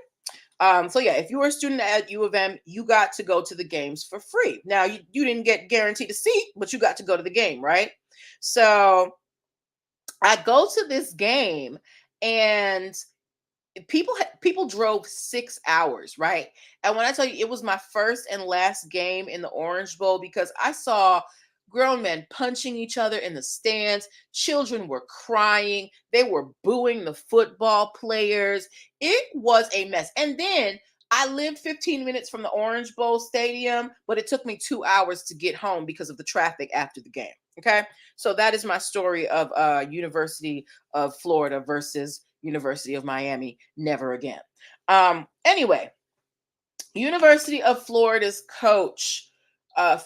Speaker 1: So yeah, if you were a student at U of M, you got to go to the games for free. Now you didn't get guaranteed a seat, but you got to go to the game, right? So I go to this game, and people drove 6 hours, right? And when I tell you, it was my first and last game in the Orange Bowl, because I saw grown men punching each other in the stands. Children were crying. They were booing the football players. It was a mess. And then I lived 15 minutes from the Orange Bowl stadium, but it took me 2 hours to get home because of the traffic after the game. Okay. So that is my story of University of Florida versus University of Miami. Never again. Anyway, University of Florida's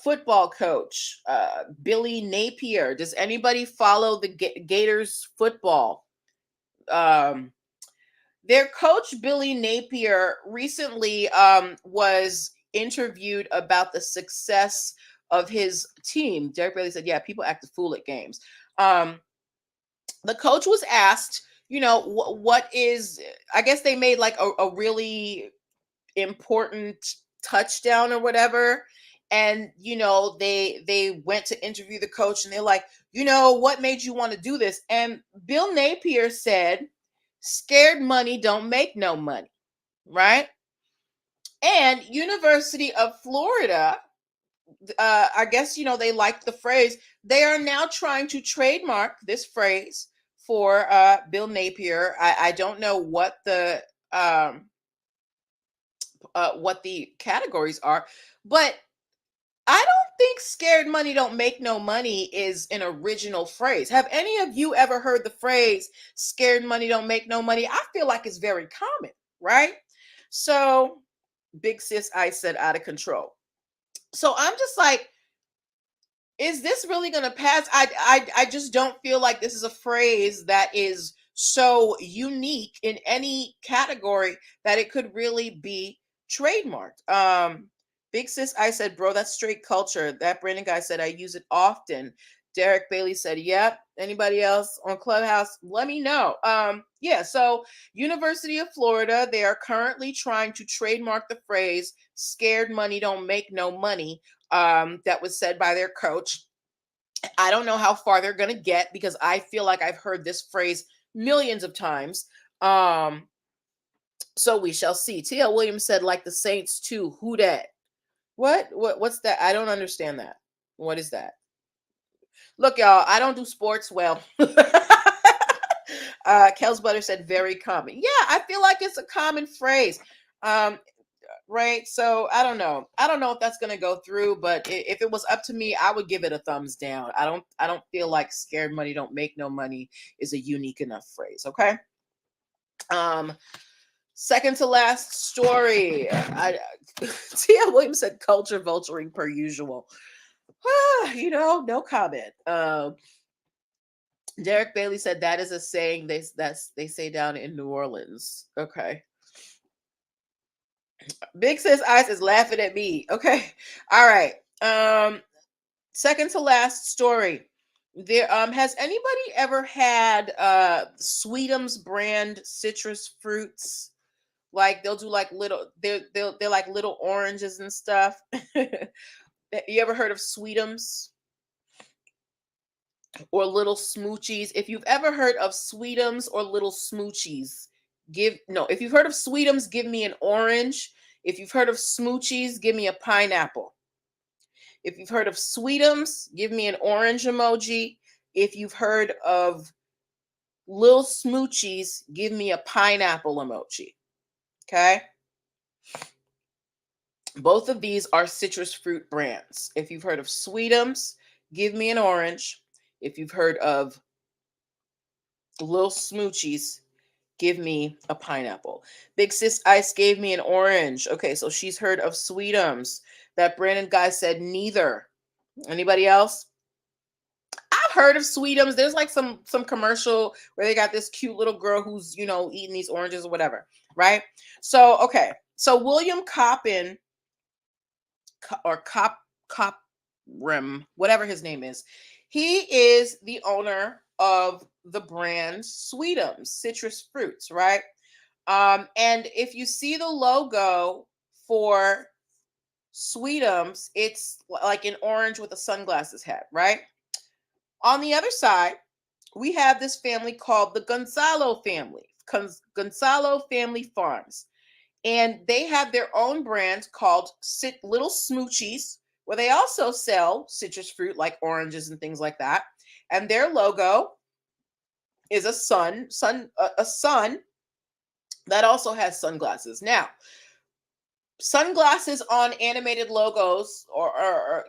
Speaker 1: football coach, Billy Napier. Does anybody follow the Gators football? Their coach, Billy Napier, recently was interviewed about the success of his team. Derek Bailey said, yeah, people act a fool at games. The coach was asked, what is, I guess they made like a really important touchdown or whatever. And, they went to interview the coach, and they're like, what made you want to do this? And Bill Napier said, scared money don't make no money, right? And University of Florida, I guess, they like the phrase. They are now trying to trademark this phrase for Bill Napier. I don't know what the categories are, but I don't think scared money don't make no money is an original phrase. Have any of you ever heard the phrase scared money don't make no money? I feel like it's very common, right? So Big Sis I said out of control. So I'm just like, is this really going to pass? I just don't feel like this is a phrase that is so unique in any category that it could really be trademarked. Big Sis I said, bro, that's straight culture. That Brandon guy said, I use it often. Derek Bailey said, yep. Anybody else on Clubhouse? Let me know. Yeah, so University of Florida, they are currently trying to trademark the phrase scared money don't make no money. That was said by their coach. I don't know how far they're gonna get because I feel like I've heard this phrase millions of times. So we shall see. T.L. Williams said, like the Saints too. Who dat? What's that? I don't understand that. What is that? Look, y'all, I don't do sports well. Kels Butter said very common. Yeah, I feel like it's a common phrase. Um, right. So I don't know. I don't know if that's gonna go through, but if it was up to me, I would give it a thumbs down. I don't feel like scared money don't make no money is a unique enough phrase. Okay. Um, second to last story. T.L. Williams said culture vulturing per usual. No comment. Derek Bailey said that is a saying they say down in New Orleans. Okay. Big Sis Ice is laughing at me. Okay. All right. Second to last story. There has anybody ever had Sweetums brand citrus fruits? Like they'll do like little they're like little oranges and stuff. You ever heard of Sweetums? Or little smoochies. If you've ever heard of Sweetums or little smoochies, if you've heard of Sweetums, give me an orange. If you've heard of smoochies, give me a pineapple. If you've heard of Sweetums, give me an orange emoji. If you've heard of little smoochies, give me a pineapple emoji. Okay? Both of these are citrus fruit brands. If you've heard of Sweetums, give me an orange. If you've heard of little smoochies, give me a pineapple. Big Sis Ice gave me an orange. Okay, so she's heard of Sweetums. That Brandon guy said neither. Anybody else? I've heard of Sweetums. There's like some commercial where they got this cute little girl who's, eating these oranges or whatever, right? So, okay. So William Coppin or Cop Rim, whatever his name is, he is the owner of the brand Sweetums, citrus fruits, right? And if you see the logo for Sweetums, it's like an orange with a sunglasses hat, right? On the other side, we have this family called the Gonzalo family, Gonzalo Family Farms. And they have their own brand called Little Smoochies, where they also sell citrus fruit like oranges and things like that. And their logo is a sun that also has sunglasses. Now, sunglasses on animated logos are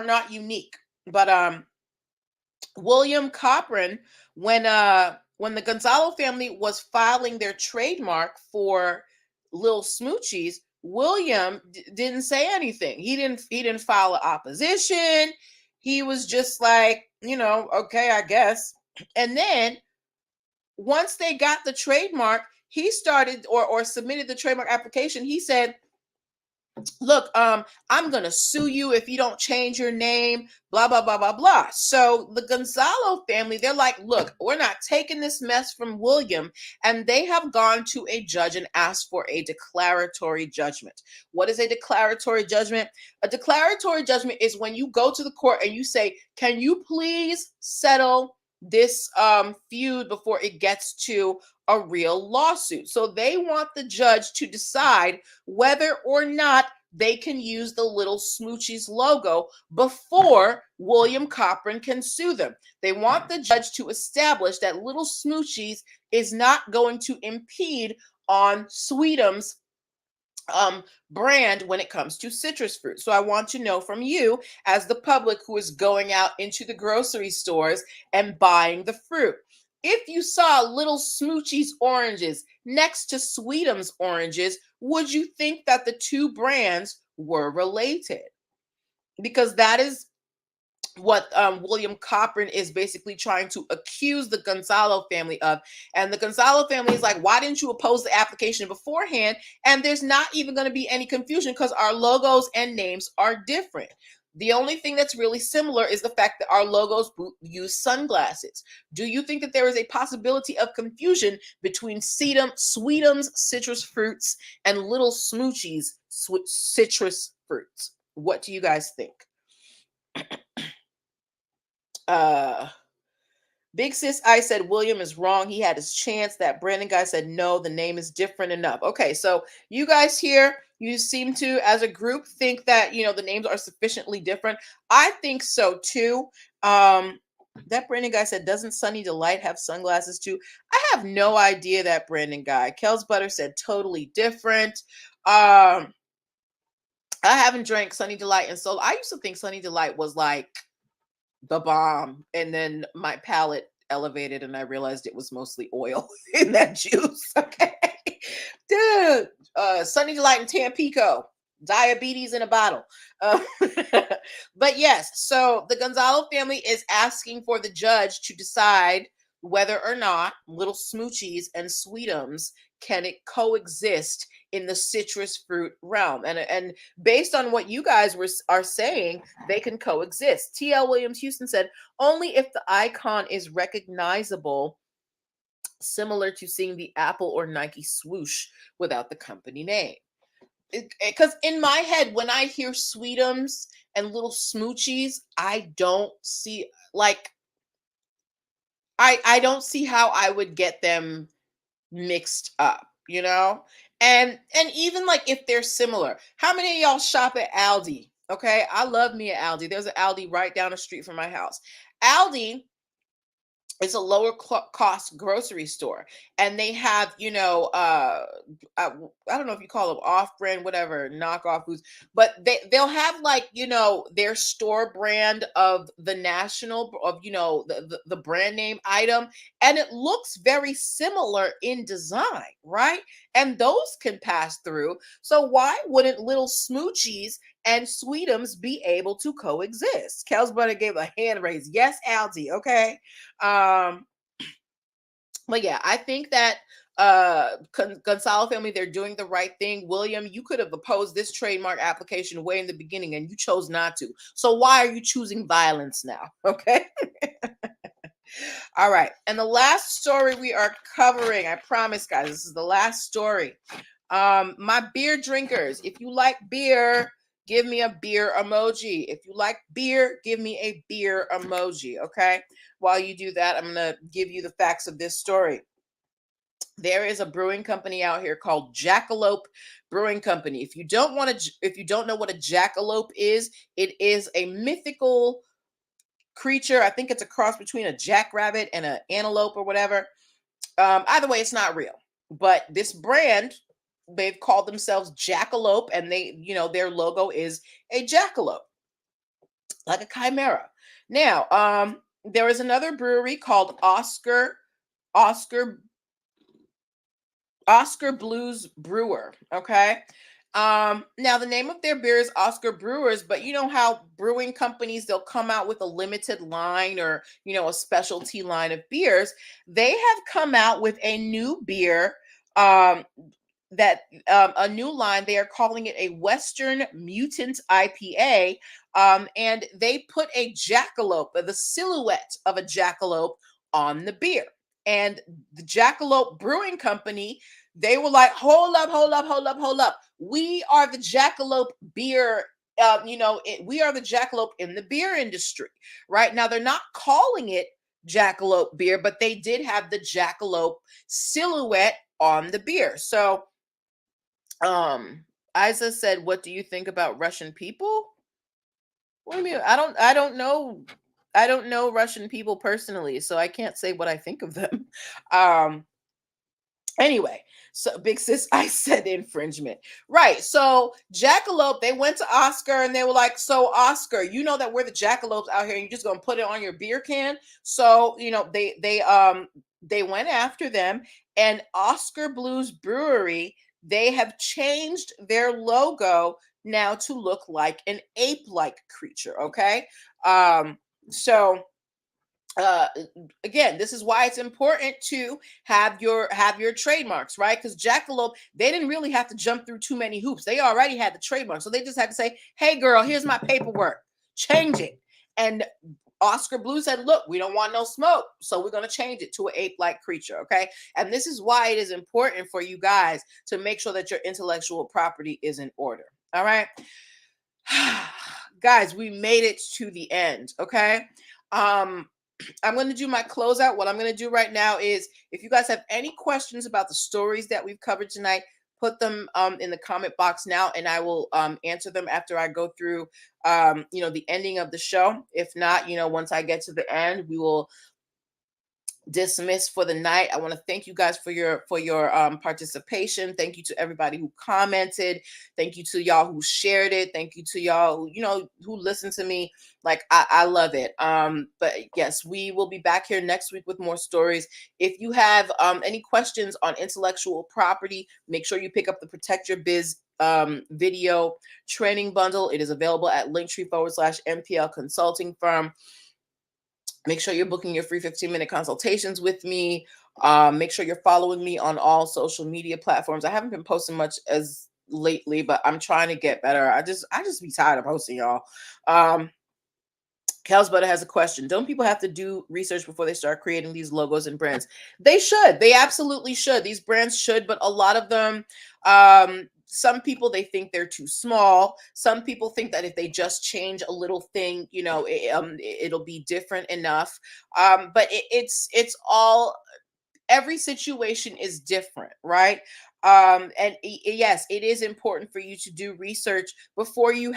Speaker 1: not unique, but William Copran, when the Gonzalo family was filing their trademark for Lil Smoochies, William didn't say anything. He didn't file an opposition. He was just like, okay, I guess. And then once they got the trademark, he started or submitted the trademark application. He said, look, I'm gonna sue you if you don't change your name, blah blah blah blah blah. So the Gonzalo family, they're like, look, we're not taking this mess from William, and they have gone to a judge and asked for a declaratory judgment. What is a declaratory judgment? A declaratory judgment is when you go to the court and you say, can you please settle this feud before it gets to a real lawsuit. So they want the judge to decide whether or not they can use the Little Smoochies logo before William Coppin can sue them. They want the judge to establish that Little Smoochies is not going to impede on Sweetums brand when it comes to citrus fruit. So I want to know from you, as the public who is going out into the grocery stores and buying the fruit, if you saw Little Smoochies oranges next to Sweetums oranges, would you think that the two brands were related? Because that is what William Coppin is basically trying to accuse the Gonzalo family of. And the Gonzalo family is like, why didn't you oppose the application beforehand? And there's not even going to be any confusion because our logos and names are different. The only thing that's really similar is the fact that our logos use sunglasses. Do you think that there is a possibility of confusion between Sweetums citrus fruits and Little Smoochies citrus fruits? What do you guys think? Big Sis I said William is wrong. He had his chance. That Brandon guy said no, the name is different enough. Okay, so you guys here, you seem to, as a group, think that the names are sufficiently different. I think so too. That Brandon guy said, doesn't Sunny Delight have sunglasses too? I have no idea that Brandon guy. Kel's Butter said totally different. I haven't drank Sunny Delight, and so I used to think Sunny Delight was like the bomb, and then my palate elevated and I realized it was mostly oil in that juice. Okay. Dude, Sunny Delight and Tampico, diabetes in a bottle. But yes, so the Gonzalo family is asking for the judge to decide whether or not Little Smoochies and Sweetums can it coexist in the citrus fruit realm. And based on what you guys are saying, they can coexist. TL Williams Houston said, only if the icon is recognizable, similar to seeing the Apple or Nike swoosh without the company name. Because in my head, when I hear Sweetums and Little Smoochies, I don't see, like, I don't see how I would get them mixed up, and even like if they're similar. How many of y'all shop at Aldi? Okay, I love me at Aldi. There's an Aldi right down the street from my house. Aldi is a lower cost grocery store, and they have I don't know if you call them off-brand, whatever, knockoff foods, but they'll have like their store brand of the national of the brand name item, and it looks very similar in design, right? And those can pass through. So why wouldn't Little Smoochies and Sweetums be able to coexist? Kel's brother gave a hand raise. Yes, Aldi. Okay. But yeah, I think that Gonzalo family, they're doing the right thing. William, you could have opposed this trademark application way in the beginning and you chose not to. So why are you choosing violence now? Okay. All right. And the last story we are covering, I promise guys, this is the last story. My beer drinkers, if you like beer, give me a beer emoji. If you like beer, give me a beer emoji. Okay. While you do that, I'm going to give you the facts of this story. There is a brewing company out here called Jackalope Brewing Company. If you don't know what a jackalope is, it is a mythical creature. I think it's a cross between a jackrabbit and an antelope or whatever. Either way, it's not real. But this brand, they've called themselves Jackalope, and their logo is a jackalope, like a chimera. Now, there is another brewery called Oscar Blues Brewer. Okay. Now the name of their beer is Oscar Brewers, but you know how brewing companies, they'll come out with a limited line or a specialty line of beers. They have come out with a new beer, a new line. They are calling it a Western Mutant IPA, and they put a jackalope, the silhouette of a jackalope, on the beer. And the Jackalope Brewing Company, they were like, hold up. We are the Jackalope beer. We are the Jackalope in the beer industry. Right now, they're not calling it Jackalope beer, but they did have the Jackalope silhouette on the beer. So, Isa said, what do you think about Russian people? What do you mean? I don't know Russian people personally, so I can't say what I think of them. Anyway, so Big Sis, I said infringement. Right. So Jackalope, they went to Oscar and they were like, so Oscar, you know that we're the Jackalopes out here and you're just gonna put it on your beer can. So, they went after them, and Oscar Blues Brewery, they have changed their logo now to look like an ape-like creature. Okay. So again, this is why it's important to have your trademarks, right? Because Jackalope, they didn't really have to jump through too many hoops. They already had the trademark, so they just had to say, hey girl, here's my paperwork, change it. And Oscar Blue said, look, we don't want no smoke. So we're going to change it to an ape-like creature. Okay. And this is why it is important for you guys to make sure that your intellectual property is in order. All right. Guys, we made it to the end. Okay. I'm going to do my closeout. What I'm going to do right now is, if you guys have any questions about the stories that we've covered tonight, put them in the comment box now, and I will answer them after I go through the ending of the show. If not, once I get to the end, we will dismiss for the night. I want to thank you guys for your participation. Thank you to everybody who commented. Thank you to y'all who shared it. Thank you to y'all who listened to me. Like, I love it. But yes, we will be back here next week with more stories. If you have any questions on intellectual property, make sure you pick up the Protect Your Biz video training bundle. It is available at linktree/MPL consulting firm. Make sure you're booking your free 15-minute consultations with me. Make sure you're following me on all social media platforms. I haven't been posting much as lately, but I'm trying to get better. I just be tired of posting, y'all. Kels Butter has a question. Don't people have to do research before they start creating these logos and brands? They should. They absolutely should. These brands should, but a lot of them, some people, they think they're too small. Some people think that if they just change a little thing, it'll be different enough. But it's all, every situation is different, right? And yes, it is important for you to do research before you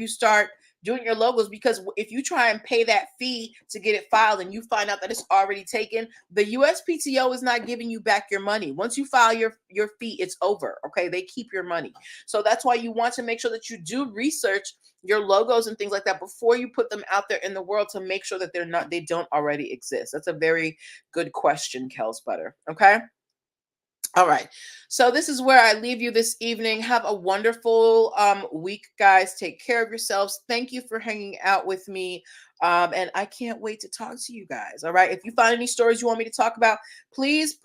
Speaker 1: start doing your logos, because if you try and pay that fee to get it filed and you find out that it's already taken, the USPTO is not giving you back your money. Once you file your fee, it's over. Okay, they keep your money. So that's why you want to make sure that you do research your logos and things like that before you put them out there in the world, to make sure that they don't already exist. That's a very good question, Kels Butter. Okay. All right. So this is where I leave you this evening. Have a wonderful week, guys. Take care of yourselves. Thank you for hanging out with me. And I can't wait to talk to you guys. All right. If you find any stories you want me to talk about, please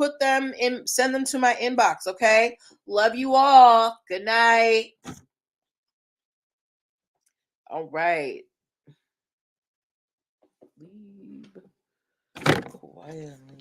Speaker 1: send them to my inbox. Okay. Love you all. Good night. All right. Leave quietly.